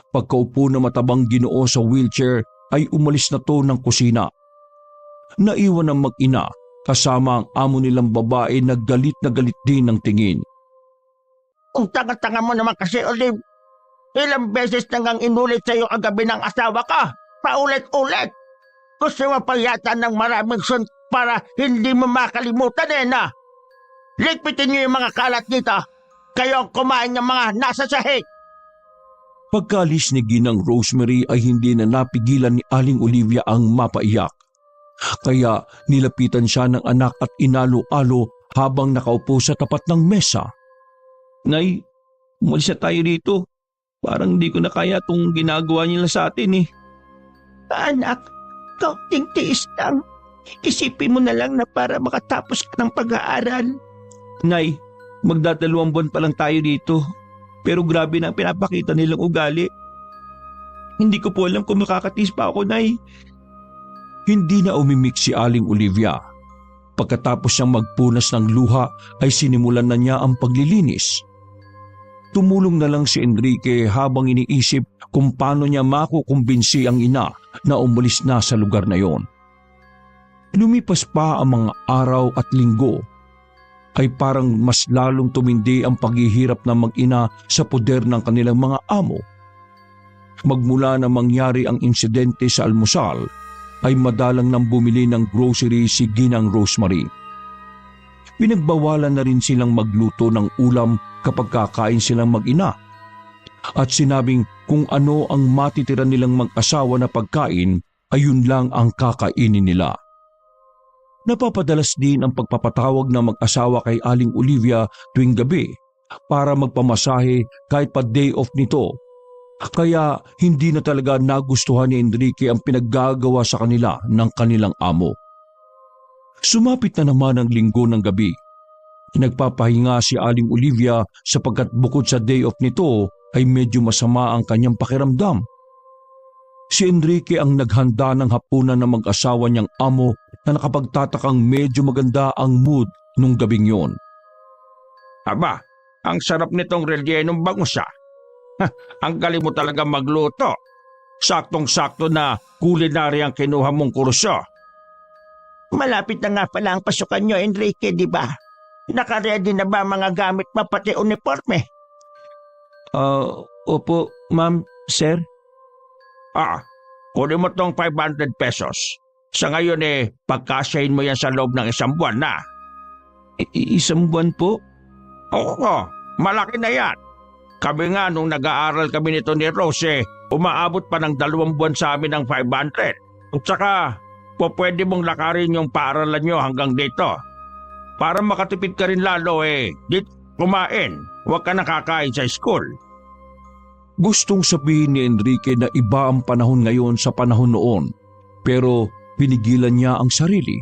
Pagkaupo na matabang Ginoo sa wheelchair ay umalis na to ng kusina. Naiwan ang mag-ina kasama ang amo nilang babae na galit din ng tingin. Ang tanga-tanga mo naman kasi, Olive. Ilang beses nang inulit sa'yo kagabi ng asawa ka. Paulit-ulit. Gusto mo pa yata ng maraming sun para hindi mo makalimutan na. Ligpitin niyo yung mga kalat dito. Kayo ang kumain ng mga nasa sahig. Pagkaalis ni Ginang Rosemary ay hindi na napigilan ni Aling Olivia ang mapaiyak. Kaya nilapitan siya ng anak at inalo-alo habang nakaupo sa tapat ng mesa. Nay, umalis na tayo dito. Parang hindi ko na kaya itong ginagawa nila sa atin eh. Anak, kaunting tiis lang. Isipin mo na lang na para makatapos ka ng pag-aaral. Nay, magdadalawang buwan pa lang tayo dito. Pero grabe na ang pinapakita nilang ugali. Hindi ko po alam kung makakatis pa ako, Nay. Hindi na umimik si Aling Olivia. Pagkatapos siyang magpunas ng luha ay sinimulan na niya ang paglilinis. Tumulong na lang si Enrique habang iniisip kung paano niya makukumbinsi ang ina na umalis na sa lugar na yon. Lumipas pa ang mga araw at linggo ay parang mas lalong tumindi ang paghihirap ng mag-ina sa poder ng kanilang mga amo. Magmula na mangyari ang insidente sa almusal, ay madalang nang bumili ng grocery si Ginang Rosemary. Pinagbawalan na rin silang magluto ng ulam kapag kakain silang mag-ina. At sinabing kung ano ang matitira nilang mag-asawa na pagkain, ayun lang ang kakainin nila. Napapadalas din ang pagpapatawag ng mag-asawa kay Aling Olivia tuwing gabi para magpamasahe kahit pa day off nito. Kaya hindi na talaga nagustuhan ni Enrique ang pinaggagawa sa kanila ng kanilang amo. Sumapit na naman ang linggo ng gabi. Nagpapahinga si Aling Olivia sapagkat bukod sa day off nito ay medyo masama ang kanyang pakiramdam. Si Enrique ang naghanda ng hapunan ng mag-asawa niyang amo na nakapagtatakang medyo maganda ang mood nung gabing yon. Aba, ang sarap nitong rellenong bangus ah. Ang galing mo talaga magluto. Saktong-sakto na kulinary ang kinuha mong kurso. Malapit na nga pala ang pasukan nyo, Enrique, di ba? Naka-ready na ba mga gamit mo pati uniforme? Opo, ma'am, sir. Kunin mo tong 500 pesos. Sa ngayon pagkasyahin mo yan sa loob ng isang buwan na. Isang buwan po? Oo, malaki na yan. Kami nga nung nag-aaral kami nito ni Rose, umaabot pa ng 2 buwan sa amin ng 500. At saka, pwede mong lakarin yung paaralan nyo hanggang dito. Para makatipid ka rin lalo dito kumain. Huwag ka nakakain sa school. Gustong sabihin ni Enrique na iba ang panahon ngayon sa panahon noon, pero pinigilan niya ang sarili.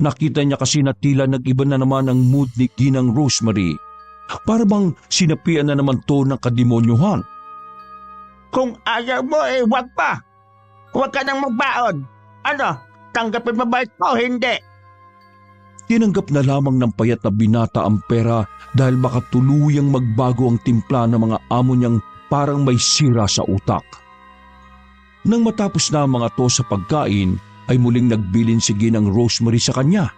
Nakita niya kasi na tila nag-iba na naman ang mood ni Ginang Rosemary. Para bang sinapian na naman to ng kademonyuhan. Kung ayaw mo wag pa. Huwag ka nang magbaon. Ano, tanggapin mo ba ito o hindi? Tinanggap na lamang ng payat na binata ang pera dahil baka tuluyang magbago ang timpla ng mga amo niyang parang may sira sa utak. Nang matapos na ang mga to sa pagkain, ay muling nagbilin si Ginang Rosemary sa kanya.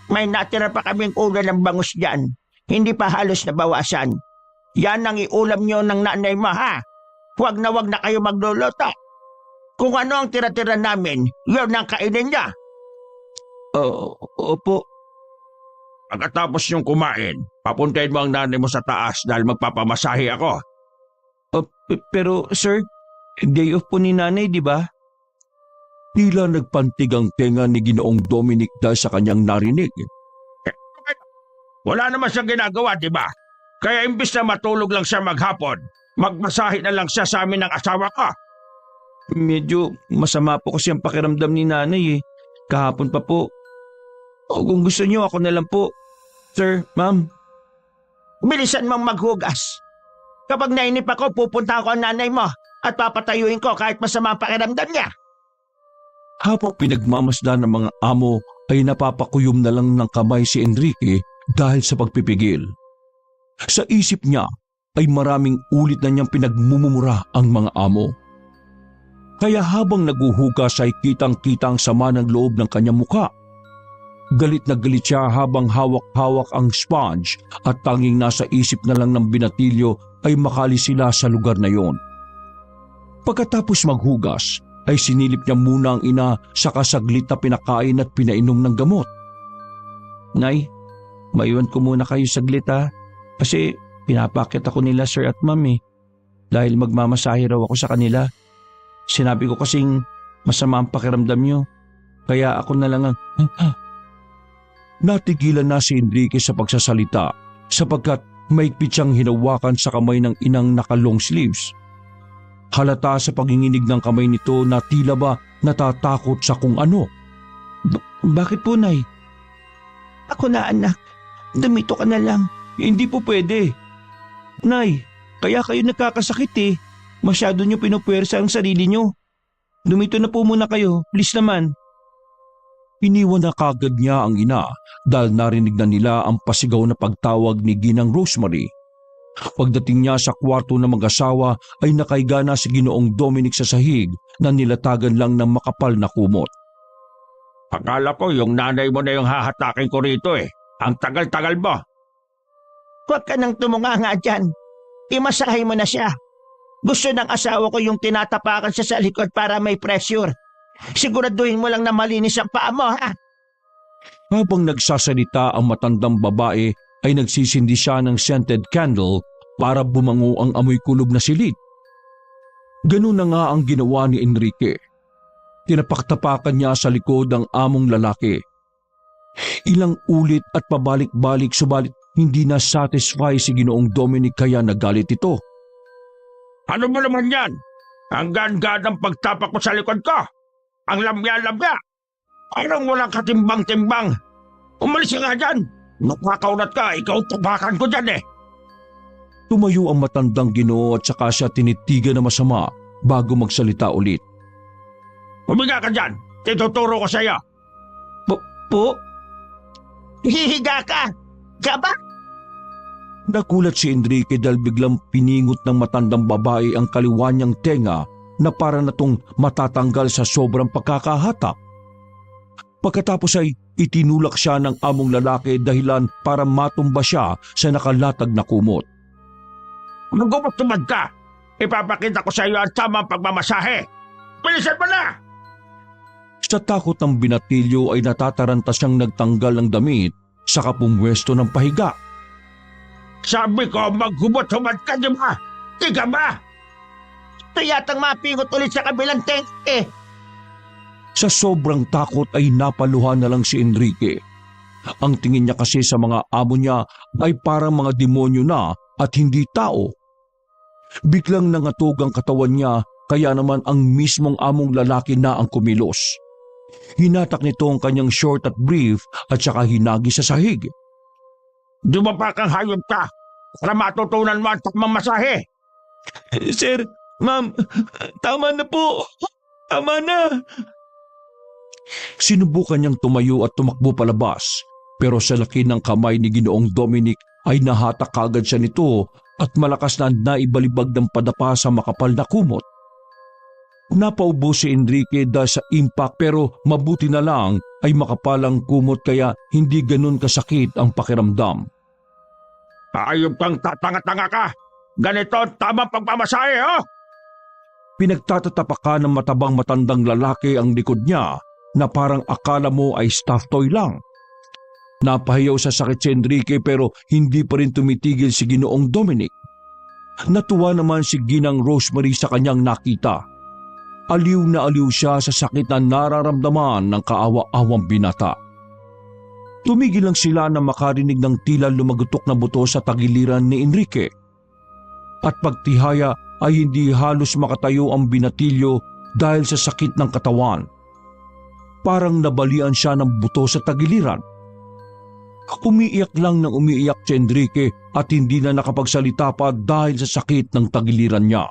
May natira pa kaming ulam ng bangus dyan. Hindi pa halos nabawasan. Yan ang iulam nyo ng nanay mo, ha? Huwag na kayo magluluto. Kung ano ang tira-tira namin, yun ang kainin niya. Opo. Pagkatapos niyong kumain, papuntahin mo ang nanay mo sa taas dahil magpapamasahe ako. Pero sir, day off po ni nanay, di ba? Tila nagpantig ang tenga ni Ginoong Dominic dahil sa kanyang narinig. Wala naman siyang ginagawa, di ba? Kaya imbis na matulog lang siya maghapon, magmasahe na lang siya sa amin ng asawa ko. Medyo masama po kasi ang pakiramdam ni nanay eh. Kahapon pa po. O kung gusto niyo, ako na lang po. Sir, ma'am. Bilisan mong maghugas. Kapag nainip ako, pupunta ako ang nanay mo at papatayuin ko kahit masama ang pakiramdam niya. Habang pinagmamasdan ng mga amo ay napapakuyom na lang ng kamay si Enrique dahil sa pagpipigil. Sa isip niya ay maraming ulit na niyang pinagmumura ang mga amo. Kaya habang naguhugas ay kitang-kita ang sama ng loob ng kanyang muka. Galit na galit siya habang hawak-hawak ang sponge at tanging nasa isip na lang ng binatilyo ay makalis sila sa lugar na yon. Pagkatapos maghugas ay sinilip niya muna ang ina sa kasaglit na pinakain at pinainom ng gamot. Nay, maiwan ko muna kayo saglit ha. Kasi pinapakit ako nila sir at ma'am eh. Dahil magmamasahe raw ako sa kanila. Sinabi ko kasing masama ang pakiramdam niyo. Kaya ako na lang ang... Natigilan na si Enrique sa pagsasalita sapagkat maigpit siyang hinawakan sa kamay ng inang naka-long sleeves. Halata sa paginginig ng kamay nito na tila ba natatakot sa kung ano. Bakit po, Nay? Ako na anak, dumito ka na lang. Hindi po pwede. Nay, kaya kayo nagkakasakit eh. Masyado niyo pinupuwersa ang sarili niyo. Dumito na po muna kayo, please naman. Iniwan na kagad niya ang ina dahil narinig na nila ang pasigaw na pagtawag ni Ginang Rosemary. Pagdating niya sa kwarto ng mag-asawa ay nakaiga na si Ginoong Dominic sa sahig na nilatagan lang ng makapal na kumot. Akala ko yung nanay mo na yung hahatakin ko rito eh. Ang tagal-tagal mo. Huwag ka nang tumunganga dyan. Imasahe mo na siya. Gusto ng asawa ko yung tinatapakan siya sa likod para may pressure. Siguraduhin mo lang na malinis ang paa mo, ha? Habang nagsasalita ang matandang babae ay nagsisindi siya ng scented candle para bumango ang amoy kulob na silid. Ganun na nga ang ginawa ni Enrique. Tinapaktapakan niya sa likod ang among lalaki. Ilang ulit at pabalik-balik subalit hindi na satisfy si Ginoong Dominic kaya nagalit ito. Ano mo naman yan? Ang gaan-gaan ng pagtapak mo sa likod ko. Ang lamya-lamya. Parang walang katimbang-timbang. Umalis ka nga dyan. Nakakaunat ka, ikaw tabakan ko dyan eh. Tumayo ang matandang Ginoo at saka siya tinitigan na masama bago magsalita ulit. Humiga ka dyan. Tinuturo ko sa iyo. Po? Hihiga ka. Gaba? Nagulat si Enrique dahil biglang piningot ng matandang babae ang kaliwa niyang tenga na para na tong matatanggal sa sobrang pagkakahatak. Pagkatapos ay itinulak siya ng among lalaki dahilan para matumba siya sa nakalatag na kumot. Magumot-tumad ka. Ipapakita ko sa iyo ang tamang pagmamasahe. Bilisan mo na! Sa takot ng binatilyo ay natataranta siyang nagtanggal ng damit sa kapumwesto ng pahiga. Sabi ko maghumot-humad ka, di ba? Di ka ba? Ito yatang mapingot ulit sa kabilang tank eh. Sa sobrang takot ay napaluhan na lang si Enrique. Ang tingin niya kasi sa mga amo niya ay parang mga demonyo na at hindi tao. Biglang nangatog ang katawan niya kaya naman ang mismong among lalaki na ang kumilos. Hinatak nito ang kanyang short at brief at saka hinagi sa sahig. Dumapa kang hayop ka para matutunan mo ang tamang masahe. Sir, ma'am, tama na po. Tama na. Sinubukan niyang tumayo at tumakbo palabas, pero sa laki ng kamay ni Ginoong Dominic ay nahatak kagad siya nito at malakas na naibalibag ng padapa sa makapal na kumot. Napaubo si Enrique dahil sa impact pero mabuti na lang ay makapalang kumot kaya hindi ganun kasakit ang pakiramdam. Hayop kang tatanga-tanga ka. Ganito ang tamang pagmamasahe, oh! Pinagtatatapakan ng matabang matandang lalaki ang likod niya na parang akala mo ay stuffed toy lang. Napahiyaw sa sakit si Enrique pero hindi pa rin tumitigil si Ginoong Dominic. Natuwa naman si Ginang Rosemary sa kanyang nakita. Aliw na aliw siya sa sakit na nararamdaman ng kaawa-awang binata. Tumigil lang sila na makarinig ng tila lumagutok na buto sa tagiliran ni Enrique. At pagtihaya ay hindi halos makatayo ang binatilyo dahil sa sakit ng katawan. Parang nabalian siya ng buto sa tagiliran. Umiiyak lang ng umiiyak si Enrique at hindi na nakapagsalita pa dahil sa sakit ng tagiliran niya.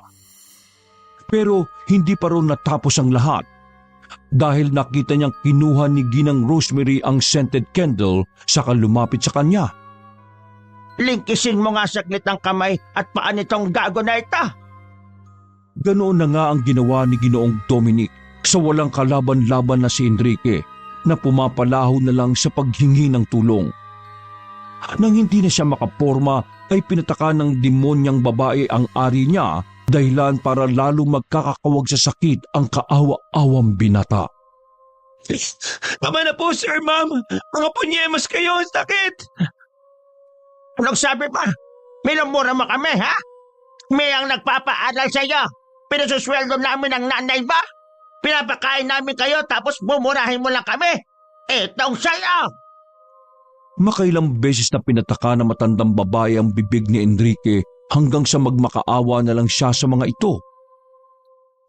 Pero hindi pa rin natapos ang lahat dahil nakita niyang kinuha ni Ginang Rosemary ang scented candle saka lumapit sa kanya. Lingkisin mo nga saglit ang kamay at paa nitong gago na ito. Ganoon na nga ang ginawa ni Ginoong Dominic sa walang kalaban-laban na si Enrique na pumapalaho na lang sa paghingi ng tulong. Nang hindi na siya makaporma ay pinataka ng demonyang babae ang ari niya dahilan para lalo magkakakawag sa sakit ang kaawa-awang binata. Tama na po, sir, ma'am. Mga punyemas kayo, ang sakit. Anong sabi pa? Minumura mo kami, ha? May ang nagpapaaral sa iyo. Pinasusweldo namin ang nanay ba? Pinapakain namin kayo tapos mumurahin mo lang kami. Itong sa'yo! Makailang beses na pinataka ng matandang babae ang bibig ni Enrique hanggang sa magmakaawa na lang siya sa mga ito.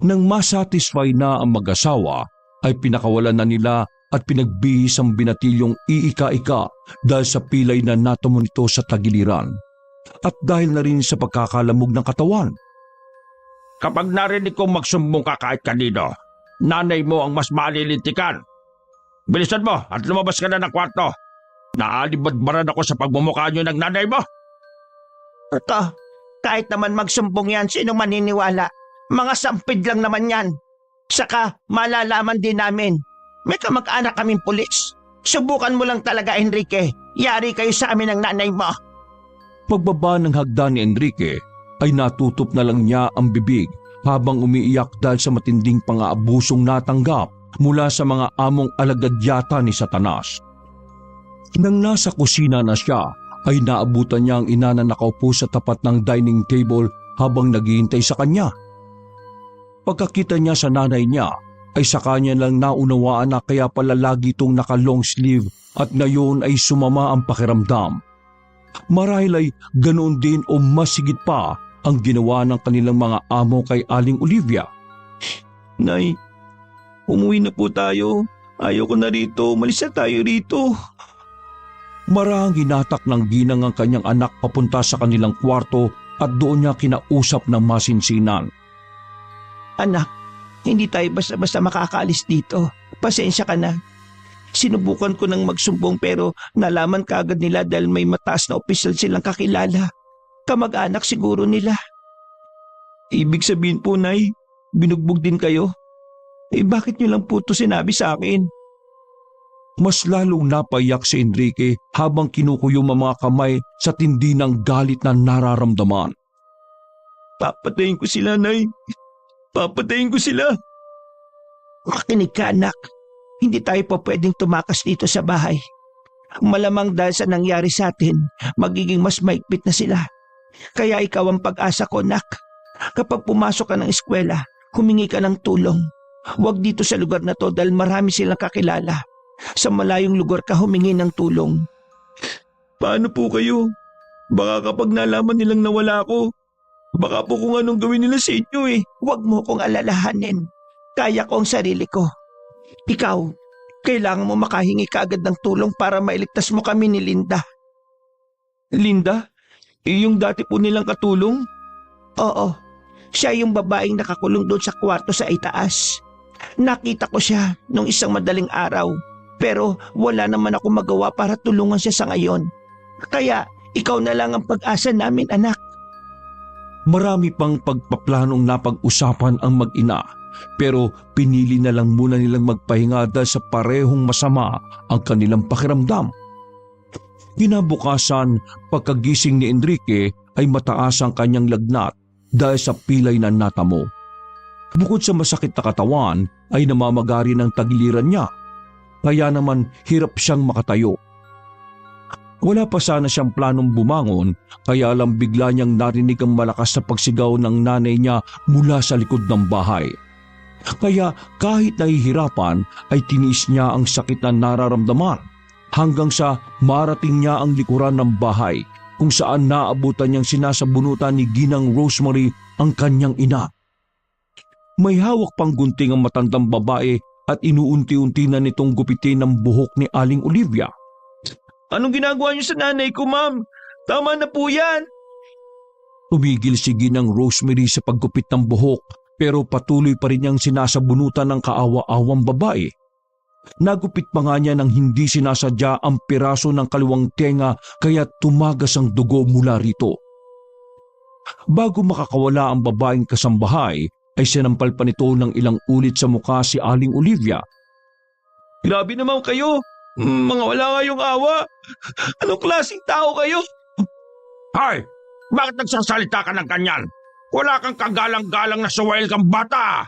Nang masatisfy na ang mag-asawa, ay pinakawalan na nila at pinagbihis ang binatilyong iika-ika dahil sa pilay na natamo nito sa tagiliran at dahil na rin sa pagkakalamog ng katawan. Kapag narinig kong magsumbong ka kahit kanino, nanay mo ang mas malilintikan. Bilisan mo at lumabas ka na ng kwarto. Naalibadbaran ako sa pagmumukha niyo ng nanay mo. Ito, kahit naman magsumbong yan, sino maniniwala? Mga sampid lang naman yan. Saka malalaman din namin. May kamag-anak kaming pulis. Subukan mo lang talaga, Enrique. Yari kayo sa amin ng nanay mo. Pagbaba ng hagdan ni Enrique ay natutop na lang niya ang bibig habang umiiyak dahil sa matinding pang-aabusong natanggap mula sa mga among alagad yata ni Satanas. Nang nasa kusina na siya ay naabutan niya ang ina na nakaupo sa tapat ng dining table habang naghihintay sa kanya. Pagkakita niya sa nanay niya ay sa kanya lang naunawaan na kaya pala lagi itong naka-long sleeve at ngayon ay sumama ang pakiramdam. Marahil ay ganoon din o mas higit pa ang ginawa ng kanilang mga amo kay Aling Olivia. Nay, umuwi na po tayo. Ayoko na rito. Umalis na tayo rito. Marahang hinatak ng ginang ang kanyang anak papunta sa kanilang kwarto at doon niya kinausap ng masinsinan. Anak, hindi tayo basta-basta makakaalis dito. Pasensya ka na. Sinubukan ko nang magsumbong pero nalaman kaagad nila dahil may mataas na opisyal silang kakilala. Kamag-anak siguro nila. Ibig sabihin po, Nay, binugbog din kayo? Bakit niyo lang po ito sinabi sa akin? Mas lalong napaiyak si Enrique habang kinukuyom ang mga kamay sa tindi ng galit na nararamdaman. Papatayin ko sila, Nay. Papatayin ko sila. Makinig ka, anak. Hindi tayo pa pwedeng tumakas dito sa bahay. Malamang dahil sa nangyari sa atin, magiging mas maigpit na sila. Kaya ikaw ang pag-asa ko, anak. Kapag pumasok ka ng eskwela, humingi ka ng tulong. Huwag dito sa lugar na to dahil marami silang kakilala. Sa malayong lugar ka humingi ng tulong. Paano po kayo? Baka kapag nalaman nilang nawala ako, Baka po kung anong gawin nila sa inyo eh. Huwag mo kong alalahanin. Kaya ko ang sarili ko. Ikaw, kailangan mo makahingi kaagad ng tulong para mailigtas mo kami ni Linda. Linda? Yung dati po nilang katulong? Oo, siya yung babaeng nakakulong doon sa kwarto sa itaas. Nakita ko siya nung isang madaling araw, pero wala naman ako magawa para tulungan siya sa ngayon. Kaya ikaw na lang ang pag-asa namin, anak. Marami pang pagpaplanong napag-usapan ang mag-ina, pero pinili na lang muna nilang magpahinga dahil sa parehong masama ang kanilang pakiramdam. Kinabukasan, pagkagising ni Enrique ay mataas ang kanyang lagnat dahil sa pilay na natamo. Bukod sa masakit na katawan ay namamagari ng tagiliran niya, kaya naman hirap siyang makatayo. Wala pa sana siyang planong bumangon, kaya lang bigla niyang narinig ang malakas na pagsigaw ng nanay niya mula sa likod ng bahay. Kaya kahit nahihirapan ay tiniis niya ang sakit na nararamdaman hanggang sa marating niya ang likuran ng bahay kung saan naabutan niyang sinasabunutan ni Ginang Rosemary ang kanyang ina. May hawak pang gunting ang matandang babae at inuunti-unti na nitong gupitin ang buhok ni Aling Olivia. Anong ginagawa niyo sa nanay ko, ma'am? Tama na po yan. Tumigil si Ginang Rosemary sa paggupit ng buhok pero patuloy pa rin niyang sinasabunutan ng kaawa-awang babae. Nagupit pa nga niya nang hindi sinasadya ang piraso ng kaliwang tenga kaya tumagas ang dugo mula rito. Bago makakawala ang babaeng kasambahay ay sinampal pa nito ng ilang ulit sa mukha si Aling Olivia. Grabe naman kayo. Mga wala kayong awa. Anong klaseng tao kayo? Hoy! Bakit nagsasalita ka ng ganyan? Wala kang kagalang-galang na suwail kang bata!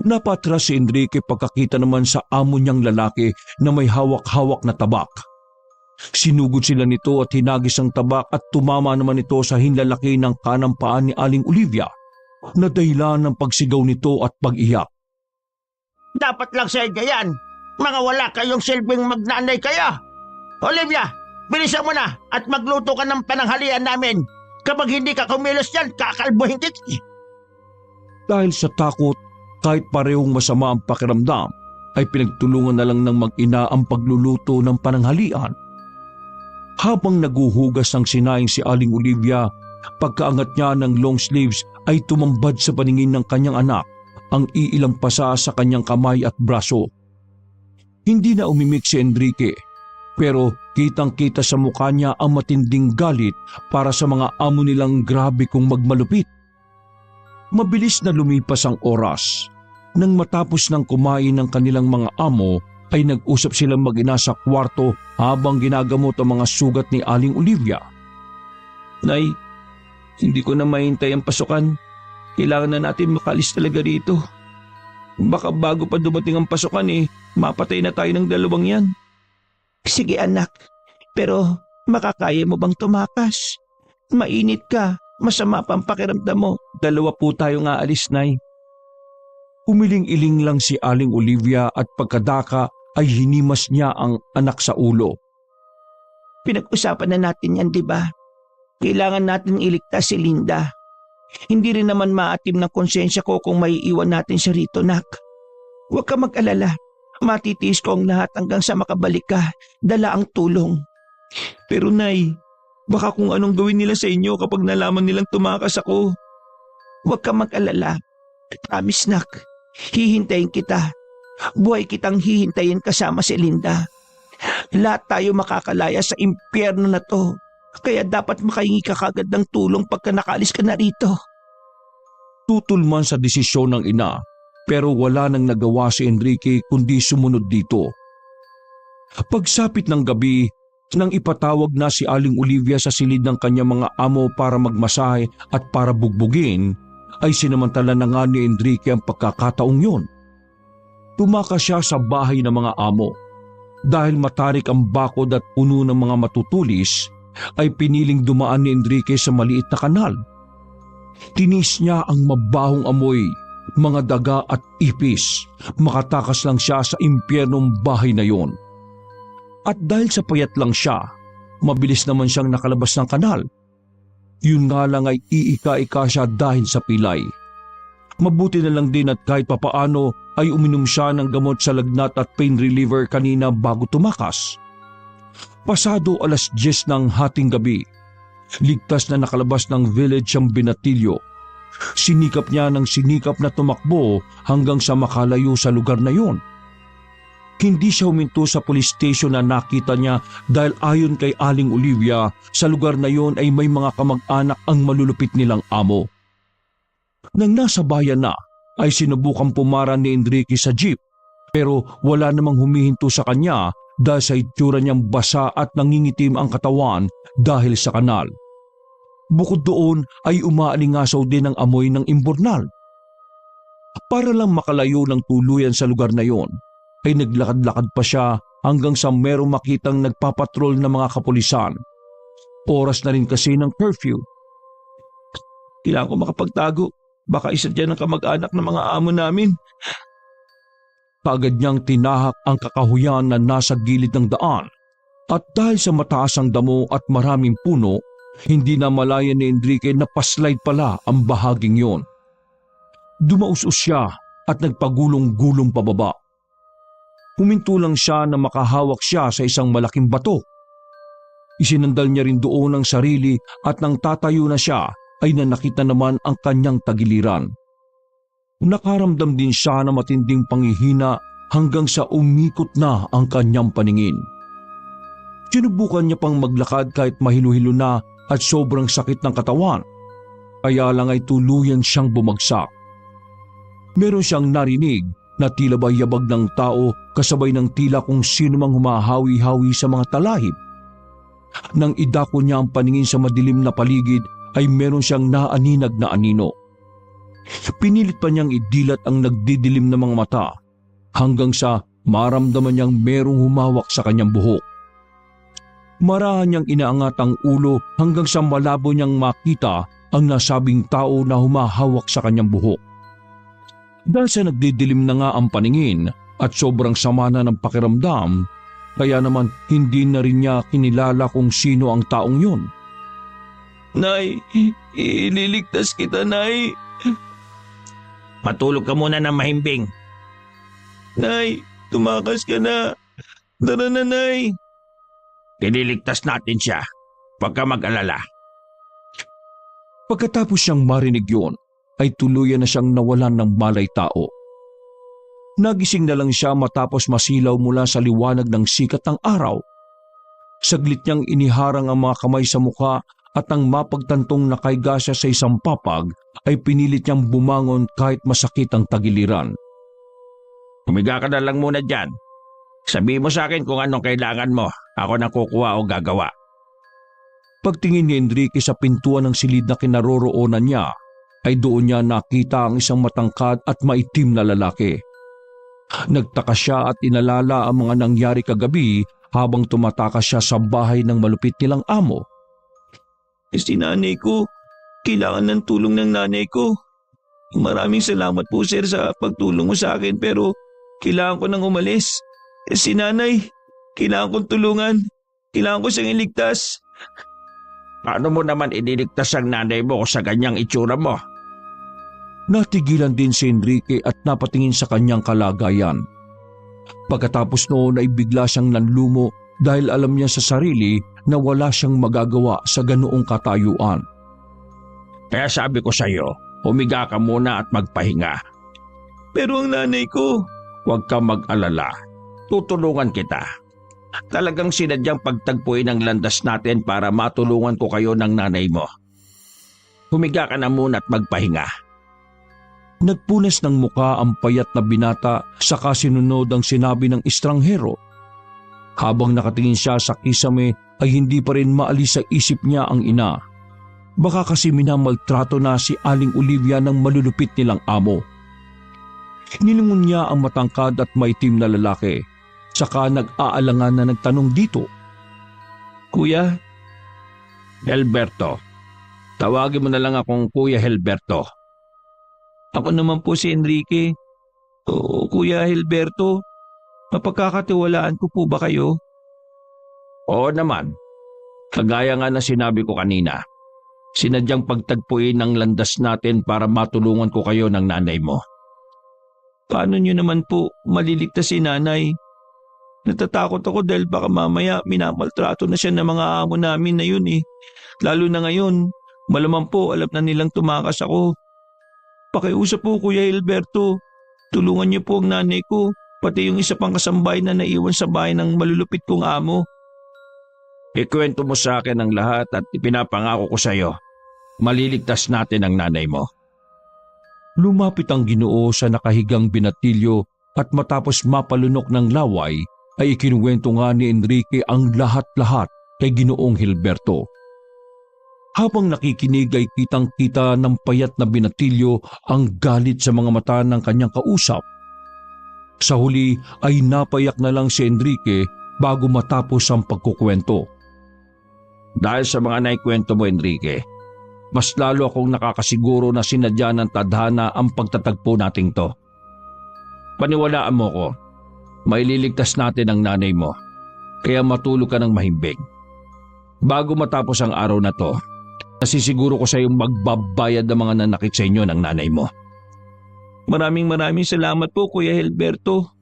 Napatras si Enrique pagkakita naman sa amo niyang lalaki na may hawak-hawak na tabak. Sinugod sila nito at hinagis ang tabak at tumama naman ito sa hinlalaki ng kanang paan ni Aling Olivia na dahilan ng pagsigaw nito at pag-iyak. Dapat lang sa inyo yan. Mga wala kayong silbing magnanay kaya. Olivia, bilisan mo na at magluto ka ng pananghalian namin. Kapag hindi ka kumilos yan, kakalbuhin kita. Dahil sa takot, kahit parehong masama ang pakiramdam, ay pinagtulungan na lang ng mag-ina ang pagluluto ng pananghalian. Habang naguhugas ng sinaing si Aling Olivia, pagkaangat niya ng long sleeves ay tumambad sa paningin ng kanyang anak ang iilang pasa sa kanyang kamay at braso. Hindi na umimik si Enrique, pero kitang-kita sa mukha niya ang matinding galit para sa mga amo nilang grabe kong magmalupit. Mabilis na lumipas ang oras. Nang matapos ng kumain ng kanilang mga amo, ay nag-usap silang mag-ina sa kwarto habang ginagamot ang mga sugat ni Aling Olivia. Nay, hindi ko na mahintay ang pasukan. Kailangan na natin makalis talaga rito. Baka bago pa dumating ang pasukan mapatay na tayo ng dalawang yan. Sige anak, pero makakaya mo bang tumakas? Mainit ka, masama pa ang pakiramdam mo. 2 po tayong aalis, Nay. Umiling-iling lang si Aling Olivia at pagkadaka ay hinimas niya ang anak sa ulo. Pinag-usapan na natin yan, di ba? Kailangan natin iligtas si Linda. Hindi rin naman maatim ng konsensya ko kung may iwan natin siya rito, nak. Huwag ka mag-alala. Matitiis ko ang lahat hanggang sa makabalik ka. Dala ang tulong. Pero Nay, baka kung anong gawin nila sa inyo kapag nalaman nilang tumakas ako. Huwag ka mag-alala. Promise, nak. Hihintayin kita. Buhay kitang hihintayin kasama si Linda. Lahat tayo makakalaya sa impyerno na to. Kaya dapat makahingi ka kagad ng tulong pagka nakaalis ka na rito. Tutulman sa desisyon ng ina, pero wala nang nagawa si Enrique kundi sumunod dito. Pagsapit ng gabi, nang ipatawag na si Aling Olivia sa silid ng kanyang mga amo para magmasahe at para bugbugin, ay sinamantala na nga ni Enrique ang pagkakataong yun. Tumakas siya sa bahay ng mga amo. Dahil matarik ang bakod at puno ng mga matutulis, ay piniling dumaan ni Enrique sa maliit na kanal. Tinis niya ang mabahong amoy, mga daga at ipis. Makatakas lang siya sa impyernong bahay na yon. At dahil sa payat lang siya, mabilis naman siyang nakalabas ng kanal. Yun nga lang ay iika-ika siya dahil sa pilay. Mabuti na lang din at kahit papaano ay uminom siya ng gamot sa lagnat at pain reliever kanina bago tumakas. Pasado 10:10 ng hating gabi, ligtas na nakalabas ng village ang Binatilyo. Sinikap niya ng sinikap na tumakbo hanggang sa makalayo sa lugar na yun. Hindi siya huminto sa police station na nakita niya dahil ayon kay Aling Olivia, sa lugar na yon ay may mga kamag-anak ang malulupit nilang amo. Nang nasa bayan na, ay sinubukan pumara ni Enrique sa jeep pero wala namang humihinto sa kanya dahil sa itsura niyang basa at nangingitim ang katawan dahil sa kanal. Bukod doon ay umaalingasaw din ang amoy ng imburnal. Para lang makalayo ng tuluyan sa lugar na yon, ay naglakad-lakad pa siya hanggang sa merong makitang nagpapatrol na mga kapulisan. Oras na rin kasi ng curfew. Kailangan ko makapagtago. Baka isa dyan ang kamag-anak ng mga amo namin. Kaagad niyang tinahak ang kakahuyan na nasa gilid ng daan. At dahil sa mataas ang damo at maraming puno, hindi na malaya ni Enrique na paslide pala ang bahaging yon. Dumausos siya at nagpagulong-gulong pababa. Huminto lang siya na makahawak siya sa isang malaking bato. Isinandal niya rin doon ang sarili at nang tatayo na siya ay nanakita naman ang kanyang tagiliran. Nakaramdam din siya na matinding panghihina hanggang sa umikot na ang kanyang paningin. Sinubukan niya pang maglakad kahit mahilo-hilo na at sobrang sakit ng katawan. Kaya lang ay tuluyan siyang bumagsak. Meron siyang narinig na tila ba yabag ng tao kasabay ng tila kung sino mang humahawi-hawi sa mga talahib. Nang idako niya ang paningin sa madilim na paligid ay meron siyang naaninag na anino. Pinilit pa niyang idilat ang nagdidilim na mga mata hanggang sa maramdaman niyang merong humawak sa kanyang buhok. Marahan niyang inaangat ang ulo hanggang sa malabo niyang makita ang nasabing tao na humahawak sa kanyang buhok. Dahil sa nagdidilim na nga ang paningin at sobrang sama na ng pakiramdam, kaya naman hindi na rin niya kinilala kung sino ang taong yun. Nay, ililigtas kita, Nay. Matulog ka muna ng mahimbing. Nay, tumakas ka na. Tara na, Nay. Ililigtas natin siya. Huwag ka mag-alala. Pagkatapos siyang marinig yun, ay tuluyan na siyang nawalan ng malay tao. Nagising na lang siya matapos masilaw mula sa liwanag ng sikat ng araw. Saglit niyang iniharang ang mga kamay sa mukha at ang mapagtantong nakaiga siya sa isang papag ay pinilit niyang bumangon kahit masakit ang tagiliran. Humiga ka na lang muna dyan. Sabihin mo sa akin kung anong kailangan mo. Ako na kukuha o gagawa. Pagtingin ni Enrique sa pintuan ng silid na kinaroroonan niya, ay doon niya nakita ang isang matangkad at maitim na lalaki. Nagtaka siya at inalala ang mga nangyari kagabi habang tumatakas siya sa bahay ng malupit nilang amo. Si nanay ko, kailangan ng tulong ng nanay ko. Maraming salamat po, sir, sa pagtulong mo sa akin pero kailangan ko nang umalis. Si nanay, kailangan kong tulungan. Kailangan ko siyang iligtas. Paano mo naman iniligtas ang nanay mo sa ganyang itsura mo? Natigilan din si Enrique at napatingin sa kanyang kalagayan. Pagkatapos noon ay bigla siyang nanlumo dahil alam niya sa sarili na wala siyang magagawa sa ganoong katayuan. Kaya sabi ko sa iyo, humiga ka muna at magpahinga. Pero ang nanay ko, Huwag kang mag-alala. Tutulungan kita. Talagang sinadyang pagtagpuin ang landas natin para matulungan ko kayo ng nanay mo. Humiga ka na muna at magpahinga. Nagpunas ng muka ang payat na binata saka sinunod ang sinabi ng estranghero. Habang nakatingin siya sa kisame ay hindi pa rin maalis sa isip niya ang ina. Baka kasi minamaltrato na si Aling Olivia ng malulupit nilang amo. Nilingon niya ang matangkad at maitim na lalaki. Saka nag-aalangan na nagtanong dito. Kuya, Helberto. Tawagin mo na lang akong Kuya Helberto. ako naman po si Enrique. Oo, Kuya Hilberto, mapagkakatiwalaan ko po ba kayo? Oo naman. Kagaya nga na sinabi ko kanina. Sinadyang pagtagpuin ang landas natin para matulungan ko kayo ng nanay mo. Paano nyo naman po maliligtas si nanay? Natatakot ako dahil baka mamaya minamaltrato na siya ng mga amo namin na yun eh. Lalo na ngayon, malamang po alam na nilang tumakas ako. Pakiusap po Kuya Hilberto, tulungan niyo po ang nanay ko, pati yung isa pang kasambay na naiwan sa bahay ng malulupit kong amo. Ikwento mo sa akin ang lahat at ipinapangako ko sa iyo. Maliligtas natin ang nanay mo. Lumapit ang Ginoo sa nakahigang binatilyo at matapos mapalunok ng laway ay ikinuwento nga ni Enrique ang lahat-lahat kay Ginoong Hilberto. Habang nakikinig ay kitang-kita ng payat na binatilyo ang galit sa mga mata ng kanyang kausap. Sa huli ay napayak na lang si Enrique bago matapos ang pagkukwento. Dahil sa mga naikwento mo, Enrique, mas lalo akong nakakasiguro na sinadya ng tadhana ang pagtatagpo nating to. Paniwalaan mo ko, maililigtas natin ang nanay mo, kaya matulog ka ng mahimbing. Bago matapos ang araw na to, nasisiguro ko sa iyong magbabayad ng mga nanakit sa inyo ng nanay mo. Maraming salamat po Kuya Hilberto.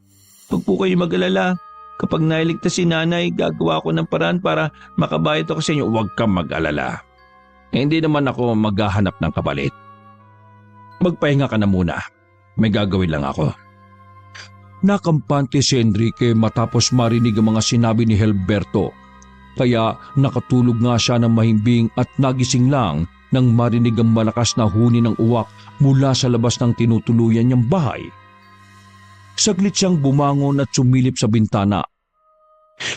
Huwag po kayo mag-alala. Kapag nailigtas si nanay, gagawa ko ng paraan para makabayad ako sa inyo. Huwag kang mag-alala. Hindi naman ako maghahanap ng kapalit. Magpahinga ka na muna. May gagawin lang ako. Nakampante si Enrique matapos marinig ang mga sinabi ni Hilberto. Kaya nakatulog nga siya ng mahimbing at nagising lang nang marinig ang malakas na huni ng uwak mula sa labas ng tinutuluyan niyang bahay. Saglit siyang bumangon at sumilip sa bintana.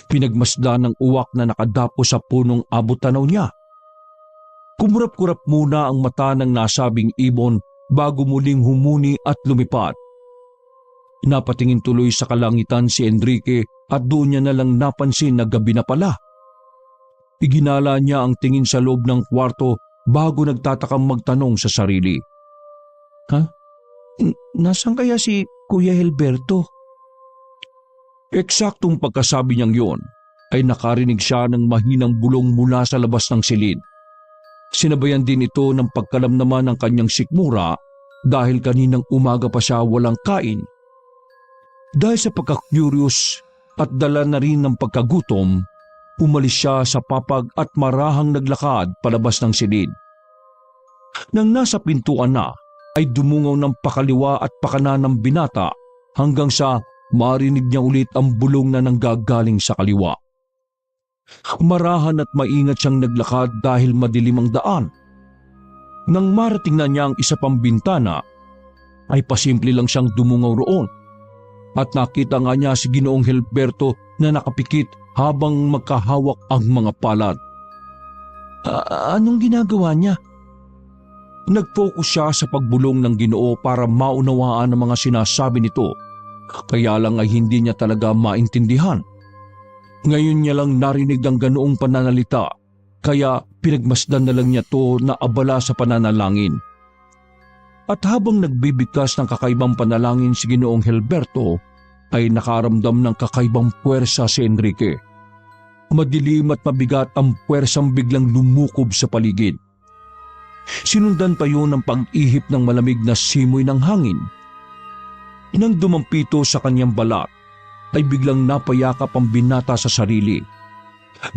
Pinagmasdan ng uwak na nakadapo sa punong abot-tanaw niya. Kumurap-kurap muna ang mata ng nasabing ibon bago muling humuni at lumipat. Napatingin tuloy sa kalangitan si Enrique at doon niya na lang napansin na gabi na pala. Iginala niya ang tingin sa loob ng kwarto bago nagtatakang magtanong sa sarili. Ha? Nasaan kaya si Kuya Hilberto? Eksaktong pagkasabi niyang yon ay nakarinig siya ng mahinang bulong mula sa labas ng silid. Sinabayan din ito ng pagkalamnaman ng kanyang sikmura dahil kaninang umaga pa siya walang kain. Dahil sa pagka-curious at dala na rin ng pagkagutom, umalis siya sa papag at marahang naglakad palabas ng silid. Nang nasa pintuan na, ay dumungaw ng pakaliwa at pakanan ng binata hanggang sa marinig niya ulit ang bulong na nanggagaling sa kaliwa. Marahan at maingat siyang naglakad dahil madilim ang daan. Nang marating na niya ang isa pang bintana, ay pasimple lang siyang dumungaw roon. At nakita nga niya si Ginoong Hilberto na nakapikit habang magkahawak ang mga palad. Anong ginagawa niya? Nag-focus siya sa pagbulong ng Ginoo para maunawaan ang mga sinasabi nito. Kaya lang ay hindi niya talaga maintindihan. Ngayon niya lang narinig ang ganoong pananalita, kaya pinagmasdan na lang niya to na abala sa pananalangin. At habang nagbibigkas ng kakaibang panalangin si Ginoong Hilberto, ay nakaramdam ng kakaibang puwersa si Enrique. Madilim at mabigat ang puwersang biglang lumukob sa paligid. Sinundan pa yun ng pag-ihip ng malamig na simoy ng hangin. Nang dumampito sa kanyang balat, ay biglang napayakap ang binata sa sarili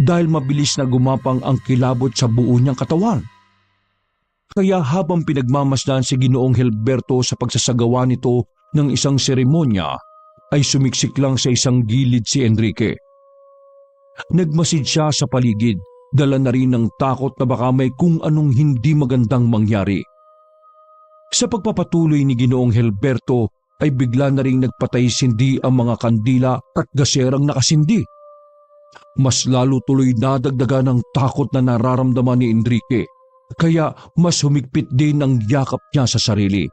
dahil mabilis na gumapang ang kilabot sa buo niyang katawan. Kaya habang pinagmamasdan si Ginoong Hilberto sa pagsasagawa nito ng isang seremonya, ay sumiksik lang sa isang gilid si Enrique. Nagmasid siya sa paligid, dala na rin ng takot na baka may kung anong hindi magandang mangyari. Sa pagpapatuloy ni Ginoong Hilberto ay bigla na ring nagpatay-sindi ang mga kandila at gaserang nakasindi. Mas lalo tuloy nadagdagan ng takot na nararamdaman ni Enrique, kaya mas humigpit din ang yakap niya sa sarili.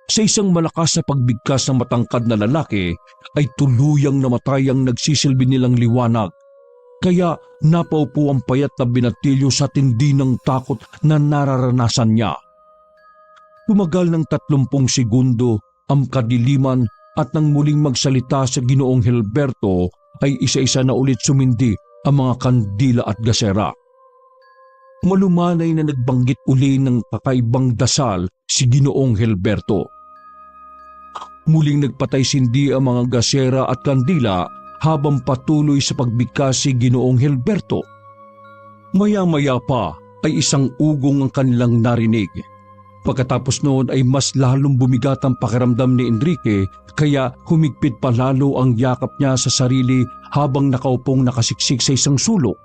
Sa isang malakas na pagbigkas ng matangkad na lalaki ay tuluyang namatay ang nagsisilbi nilang liwanag, kaya napaupo ang payat na binatilyo sa tindi ng takot na nararanasan niya. Tumagal ng 30 segundo ang kadiliman at nang muling magsalita sa Ginoong Hilberto ay isa-isa na ulit sumindi ang mga kandila at gasera. malumanay na nagbanggit uli ng kakaibang dasal si Ginoong Helberto. Muling nagpatay-sindi ang mga gasera at kandila habang patuloy sa pagbigkas si Ginoong Helberto. Maya-maya pa ay isang ugong ang kanilang narinig. Pagkatapos noon ay mas lalong bumigat ang pakiramdam ni Enrique kaya humigpit pa lalo ang yakap niya sa sarili habang nakaupong nakasiksik sa isang sulok.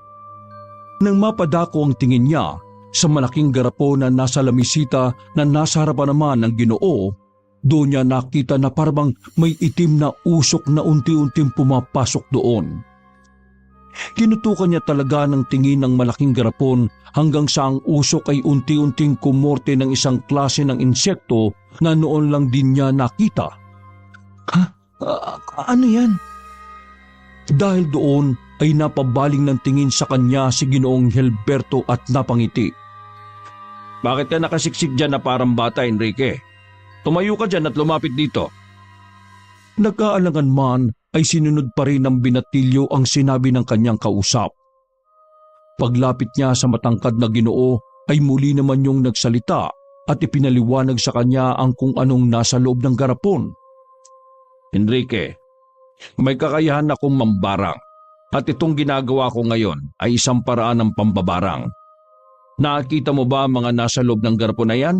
Nang mapadako ang tingin niya sa malaking garapo na nasa lamisita na nasa harapan naman ng Ginoo, doon niya nakita na parang may itim na usok na unti-unting pumapasok doon. Kinutukan niya talaga ng tingin ng malaking garapon hanggang sa ang usok ay unti-unting kumorte ng isang klase ng insekto na noon lang din niya nakita. Ano yan? Dahil doon ay napabaling ng tingin sa kanya si Ginoong Helberto at napangiti. Bakit ka nakasiksik dyan na parang bata, Enrique? Tumayo ka dyan at lumapit dito. Nagkaalangan man ay sinunod pa rin ng binatilyo ang sinabi ng kanyang kausap. Paglapit niya sa matangkad na Ginoo ay muli naman yung nagsalita at ipinaliwanag sa kanya ang kung anong nasa loob ng garapon. Enrique, may kakayahan akong mambarang at itong ginagawa ko ngayon ay isang paraan ng pambabarang. Nakakita mo ba ang mga nasa loob ng garapon na yan?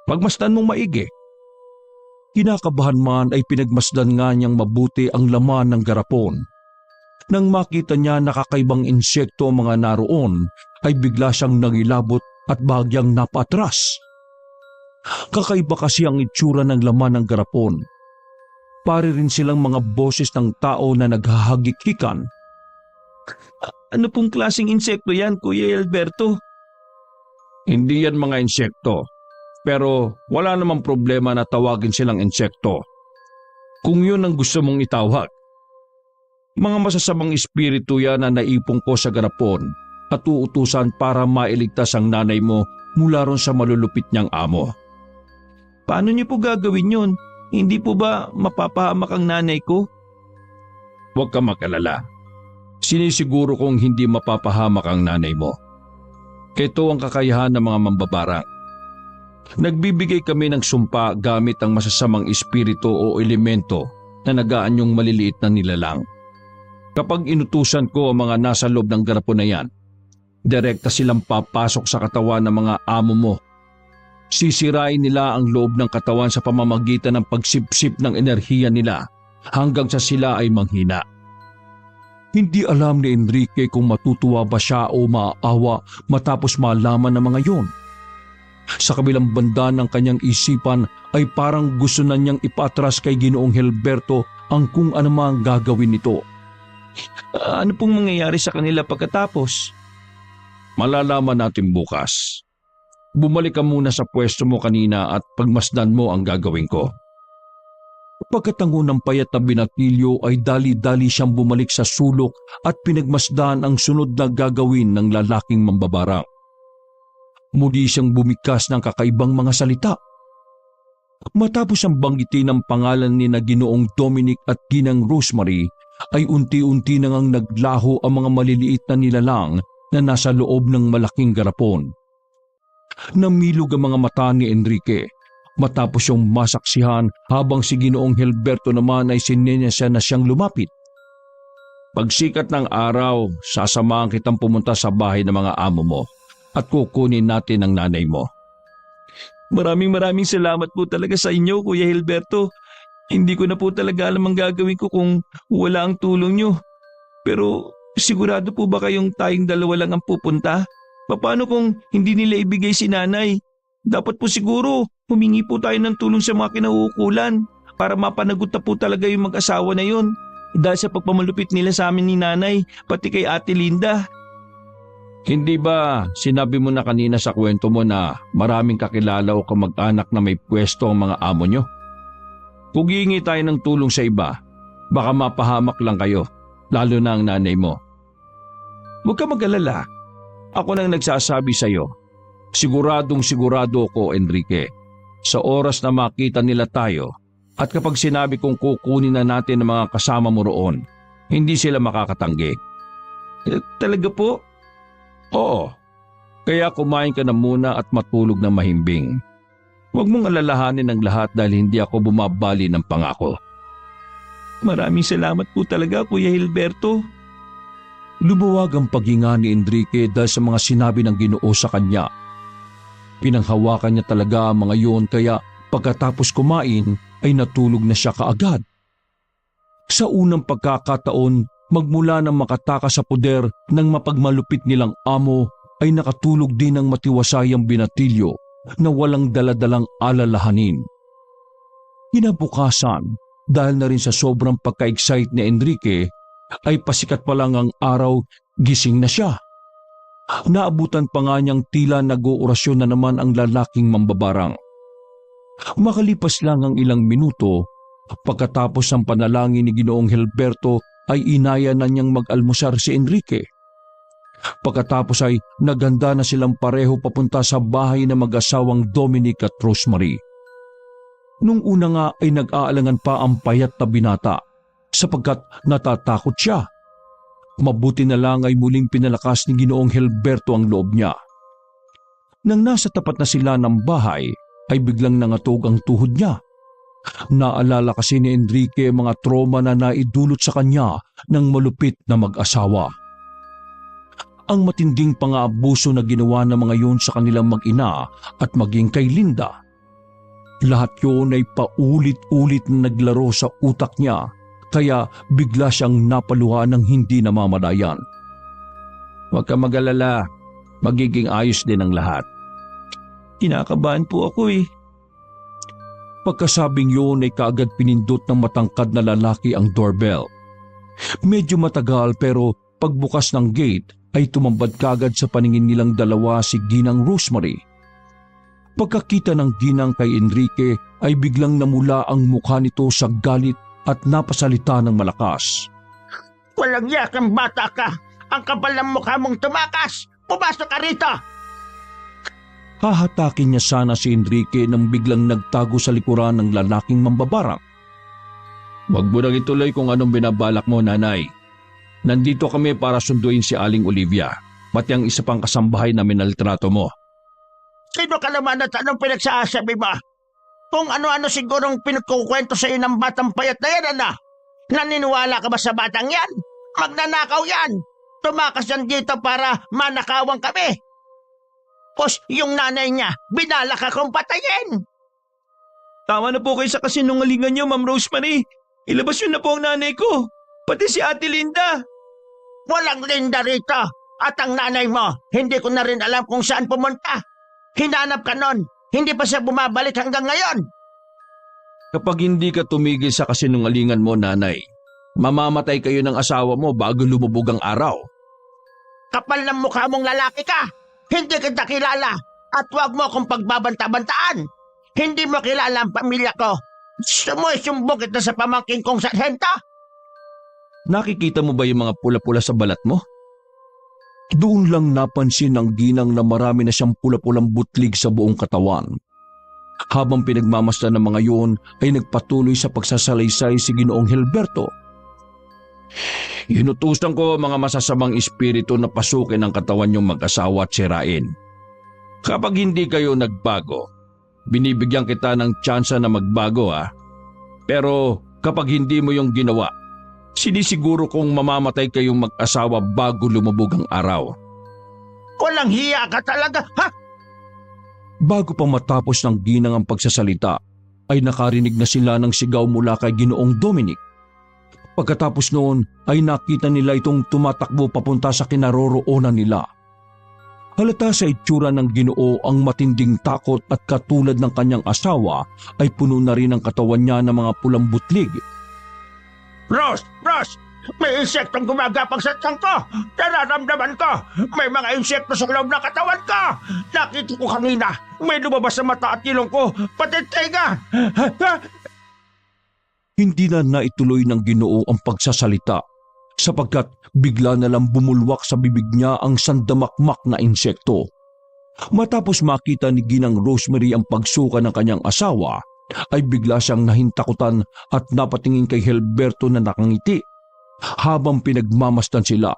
Pagmasdan mong maigi. Kinakabahan man ay pinagmasdan nga niyang mabuti ang laman ng garapon. Nang makita niya nakakaibang insekto ang mga naroon, ay bigla siyang nangilabot at bahagyang napatras. Kakaiba kasi ang itsura ng laman ng garapon. Pare rin silang mga boses ng tao na naghahagik-hikan. Ano pong klaseng insekto yan, Kuya Alberto? Hindi yan mga insekto, pero wala namang problema na tawagin silang insekto. Kung yun ang gusto mong itawag. Mga masasamang espiritu yan na naipong ko sa garapon at uutusan para mailigtas ang nanay mo mula ron sa malulupit niyang amo. Paano niyo po gagawin yun? Hindi po ba mapapahamak ang nanay ko? Huwag ka mag-alala. Sinisiguro kong hindi mapapahamak ang nanay mo. Ito ang kakayahan ng mga mambabarang. Nagbibigay kami ng sumpa gamit ang masasamang espiritu o elemento na nagaanyong maliliit na nilalang. Kapag inutusan ko ang mga nasa loob ng garapon na yan, direkta silang papasok sa katawan ng mga amo mo. Sisirain nila ang loob ng katawan sa pamamagitan ng pagsipsip ng enerhiya nila hanggang sa sila ay manghina. Hindi alam ni Enrique kung matutuwa ba siya o maaawa matapos malaman ng mga yon. Sa kabilang banda ng kanyang isipan ay parang gusto na niyang ipatras kay Ginoong Helberto ang kung anumang gagawin nito. Ano pong mangyayari sa kanila pagkatapos? Malalaman natin bukas. Bumalik ka muna sa pwesto mo kanina at pagmasdan mo ang gagawin ko. Pagkatango ng payat na binatilyo ay dali-dali siyang bumalik sa sulok at pinagmasdan ang sunod na gagawin ng lalaking mambabarang. Muli siyang bumigkas ng kakaibang mga salita. Matapos ang banggitin ng pangalan ni na Ginoong Dominic at Ginang Rosemary, ay unti-unti nang naglaho ang mga maliliit na nilalang na nasa loob ng malaking garapon. Namilog ang mga mata ni Enrique matapos yung masaksihan habang si Ginoong Helberto naman ay sinenyasya na siyang lumapit. Pagsikat ng araw, sasamahan kitang pumunta sa bahay ng mga amo mo at kukunin natin ang nanay mo. Maraming salamat po talaga sa inyo, Kuya Helberto. Hindi ko na po talaga alam ang gagawin ko kung wala ang tulong nyo. Pero sigurado po ba kayong tayong dalawa lang ang pupunta? Paano kung hindi nila ibigay si nanay? Dapat po siguro humingi po tayo ng tulong sa mga kinauukulan para mapanagot na po talaga yung mag-asawa na yun. Dahil sa pagpamalupit nila sa amin ni nanay, pati kay Ate Linda. Hindi ba sinabi mo na kanina sa kwento mo na maraming kakilala o kamag-anak na may pwesto ang mga amo nyo? Kung hihingi tayo ng tulong sa iba, baka mapahamak lang kayo, lalo na ang nanay mo. Huwag ka mag-alala. Ako nang nagsasabi sa iyo, siguradong sigurado ako, Enrique, sa oras na makita nila tayo at kapag sinabi kong kukunin na natin ang mga kasama mo roon, hindi sila makakatanggi. Talaga po? Oo, Kaya kumain ka na muna at matulog na mahimbing. Huwag mong alalahanin ang lahat dahil hindi ako bumabali ng pangako. Maraming salamat po talaga, Kuya Hilberto. Lumuwag ang paghinga ni Enrique dahil sa mga sinabi ng Ginoo sa kanya. Pinanghawakan niya talaga ang mga yun kaya pagkatapos kumain ay natulog na siya kaagad. Sa unang pagkakataon, magmula nang makatakas sa poder ng mapagmalupit nilang amo ay nakatulog din ang matiwasayang binatilyo na walang daladalang alalahanin. Kinabukasan, dahil na rin sa sobrang pagka-excite ni Enrique, ay pasikat pa lang ang araw, gising na siya. Naabutan pa nga niyang tila nag-oorasyon na naman ang lalaking mambabarang. Makalipas lang ang ilang minuto, pagkatapos ng panalangin ni Ginoong Hilberto ay inaya na niyang mag-almusar si Enrique. Pagkatapos ay naganda na silang pareho papunta sa bahay ng mag-asawang Dominic at Rosemary. Nung una nga ay nag-aalangan pa ang payat na binata sapagkat natatakot siya. Mabuti na lang ay muling pinalakas ni Ginoong Hilberto ang loob niya. Nang nasa tapat na sila ng bahay ay biglang nangatog ang tuhod niya. Naalala kasi ni Enrique mga trauma na naidulot sa kanya ng malupit na mag-asawa. Ang matinding pang-aabuso na ginawa ng mga yun sa kanilang mag-ina at maging kay Linda. Lahat yun ay paulit-ulit na naglaro sa utak niya kaya bigla siyang napaluha ng hindi namamalayan. Huwag ka mag-alala, magiging ayos din ang lahat. Kinakabahan po ako eh. Pagkasabing yun ay kaagad pinindot ng matangkad na lalaki ang doorbell. Medyo matagal pero pagbukas ng gate ay tumambad kaagad sa paningin nilang dalawa si Ginang Rosemary. Pagkakita ng ginang kay Enrique ay biglang namula ang mukha nito sa galit at napasalita ng malakas. Walang yakang bata ka! Ang kapal ng mukha mong tumakas! Pumasok ka rito! Hahatakin niya sana si Enrique nang biglang nagtago sa likuran ng lalaking mambabarang. Huwag mo nang ituloy kung anong binabalak mo, nanay. Nandito kami para sunduin si Aling Olivia, pati ang isa pang kasambahay na minaltrato mo. Sino ka naman at anong pinagsasabi mo? Kung ano-ano sigurong pinagkukwento sa iyo ng batang payat na yan, ana? Naniniwala ka ba sa batang yan? Magnanakaw yan! Tumakas yan dito para manakawan kami! Pos, yung nanay niya, binalak akong patayin! Tama na po kayo sa kasinungalingan niyo, Ma'am Rosemary. Ilabas yun na po ang nanay ko, pati si Ate Linda. Walang Linda rito! At ang nanay mo, hindi ko na rin alam kung saan pumunta. Hinanap ka nun, hindi pa siya bumabalik hanggang ngayon. Kapag hindi ka tumigil sa kasinungalingan mo, nanay, mamamatay kayo ng asawa mo bago lumubog ang araw. Kapal ng mukha mong lalaki ka! Hindi kita kilala at huwag mo akong pagbabanta-bantaan. Hindi mo kilala ang pamilya ko. Sumusumbong kita sa pamangking kong sarhento. Nakikita mo ba yung mga pula-pula sa balat mo? Doon lang napansin ng ginang na marami na siyang pula-pulang butlig sa buong katawan. Habang pinagmamasdan ng mga yun ay nagpatuloy sa pagsasalaysay si Ginoong Hilberto. Inutusan ko mga masasamang espiritu na pasukin ang katawan niyong mag-asawa at sirain. Kapag hindi kayo nagbago, binibigyan kita ng tsansa na magbago Pero kapag hindi mo yung ginawa, sinisiguro kong mamamatay kayong mag-asawa bago lumubog ang araw. Walang hiya ka talaga, ha? Bago pa matapos ng ginang ang pagsasalita, ay nakarinig na sila ng sigaw mula kay Ginoong Dominic. Pagkatapos noon ay nakita nila itong tumatakbo papunta sa kinaroroonan nila. Halata sa itsura ng Ginoo ang matinding takot at katulad ng kanyang asawa ay puno na rin ang katawan niya ng mga pulang butlig. Rose! May insektong gumagapang sa tiyan ko! Nararamdaman ko! May mga insekto sa loob ng katawan ko! Nakita ko kanina! May lumabas sa mata at ilong ko! Pati tenga! Hindi na naituloy ng Ginoo ang pagsasalita sapagkat bigla na lang bumulwak sa bibig niya ang sandamakmak na insekto. Matapos makita ni Ginang Rosemary ang pagsuka ng kanyang asawa, ay bigla siyang nahintakutan at napatingin kay Hilberto na nakangiti habang pinagmamasdan sila.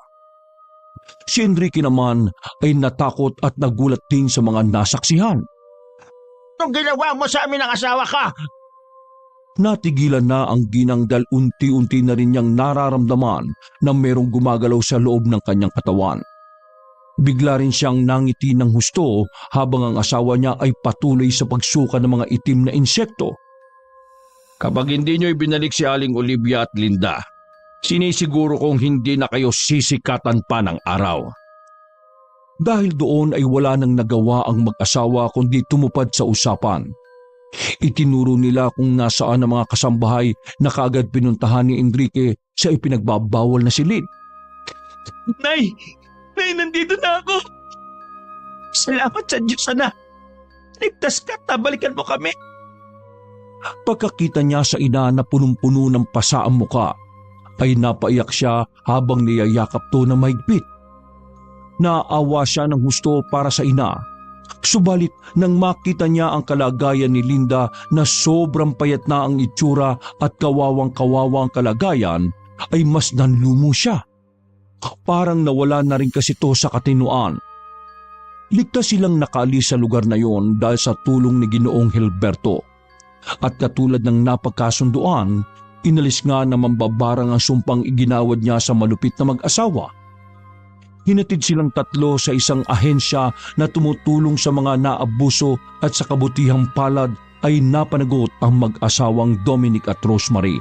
Si Enrique naman ay natakot at nagulat din sa mga nasaksihan. Anong ginawa mo sa amin ng asawa ka? Natigilan na ang ginang dahil unti-unti na rin niyang nararamdaman na merong gumagalaw sa loob ng kanyang katawan. Bigla rin siyang nangiti ng husto habang ang asawa niya ay patuloy sa pagsuka ng mga itim na insekto. Kapag hindi nyo ibinalik si Aling Olivia at Linda, sinisiguro kong hindi na kayo sisikatan pa ng araw. Dahil doon ay wala nang nagawa ang mag-asawa kundi tumupad sa usapan. Itinuro nila kung nasaan ang mga kasambahay na kaagad pinuntahan ni Enrique sa ipinagbabawal na silid. Nay! Nay, nandito na ako! Salamat sa Diyos, anak! Ligtas ka at nabalikan mo kami! Pagkakita niya sa ina na punong-puno ng pasa ang muka, ay napaiyak siya habang niyayakap to na mahigpit. Naawa siya ng husto para sa ina. Subalit nang makita niya ang kalagayan ni Linda na sobrang payat na ang itsura at kawawang-kawawang kalagayan, ay mas nanlumo siya. Parang nawala na rin kasi to sa katinuan. Ligtas silang nakaalis sa lugar na yon dahil sa tulong ni Ginoong Hilberto. At katulad ng napagkasunduan, inalis nga na mambabarang ang sumpang iginawad niya sa malupit na mag-asawa. Hinatid silang tatlo sa isang ahensya na tumutulong sa mga naabuso at sa kabutihang palad ay napanagot ang mag-asawang Dominic at Rosemary.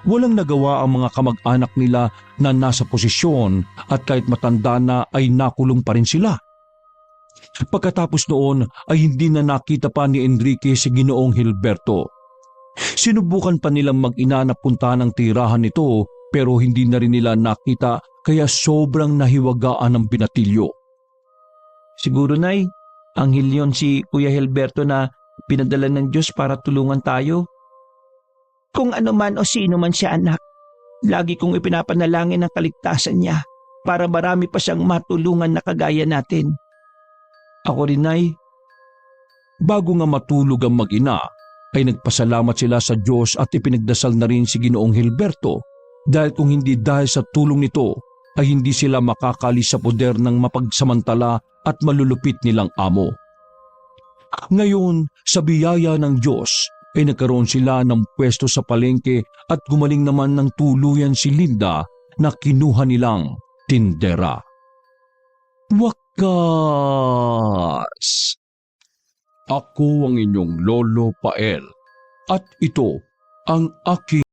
Walang nagawa ang mga kamag-anak nila na nasa posisyon at kahit matanda na ay nakulong pa rin sila. Pagkatapos noon ay hindi na nakita pa ni Enrique si Ginoong Hilberto. Sinubukan pa nilang mag-ina na puntahan ang tirahan nito pero hindi na rin nila nakita kaya sobrang nahiwagaan ng binatilyo. Siguro, Nay, anghel yon si Kuya Hilberto na pinadala ng Diyos para tulungan tayo. Kung ano man o sino man siya, anak, lagi kong ipinapanalangin ang kaligtasan niya para marami pa siyang matulungan na kagaya natin. Ako rin, Nay. Bago nga matulog ang mag-ina, ay nagpasalamat sila sa Diyos at ipinagdasal na rin si Ginoong Hilberto dahil kung hindi dahil sa tulong nito ay hindi sila makakalis sa poder ng mapagsamantala at malulupit nilang amo. Ngayon, sa biyaya ng Diyos, ay nagkaroon sila ng pwesto sa palengke at gumaling naman ng tuluyan si Linda na kinuha nilang tindera. Wakas! Ako ang inyong Lolo Pael at ito ang aking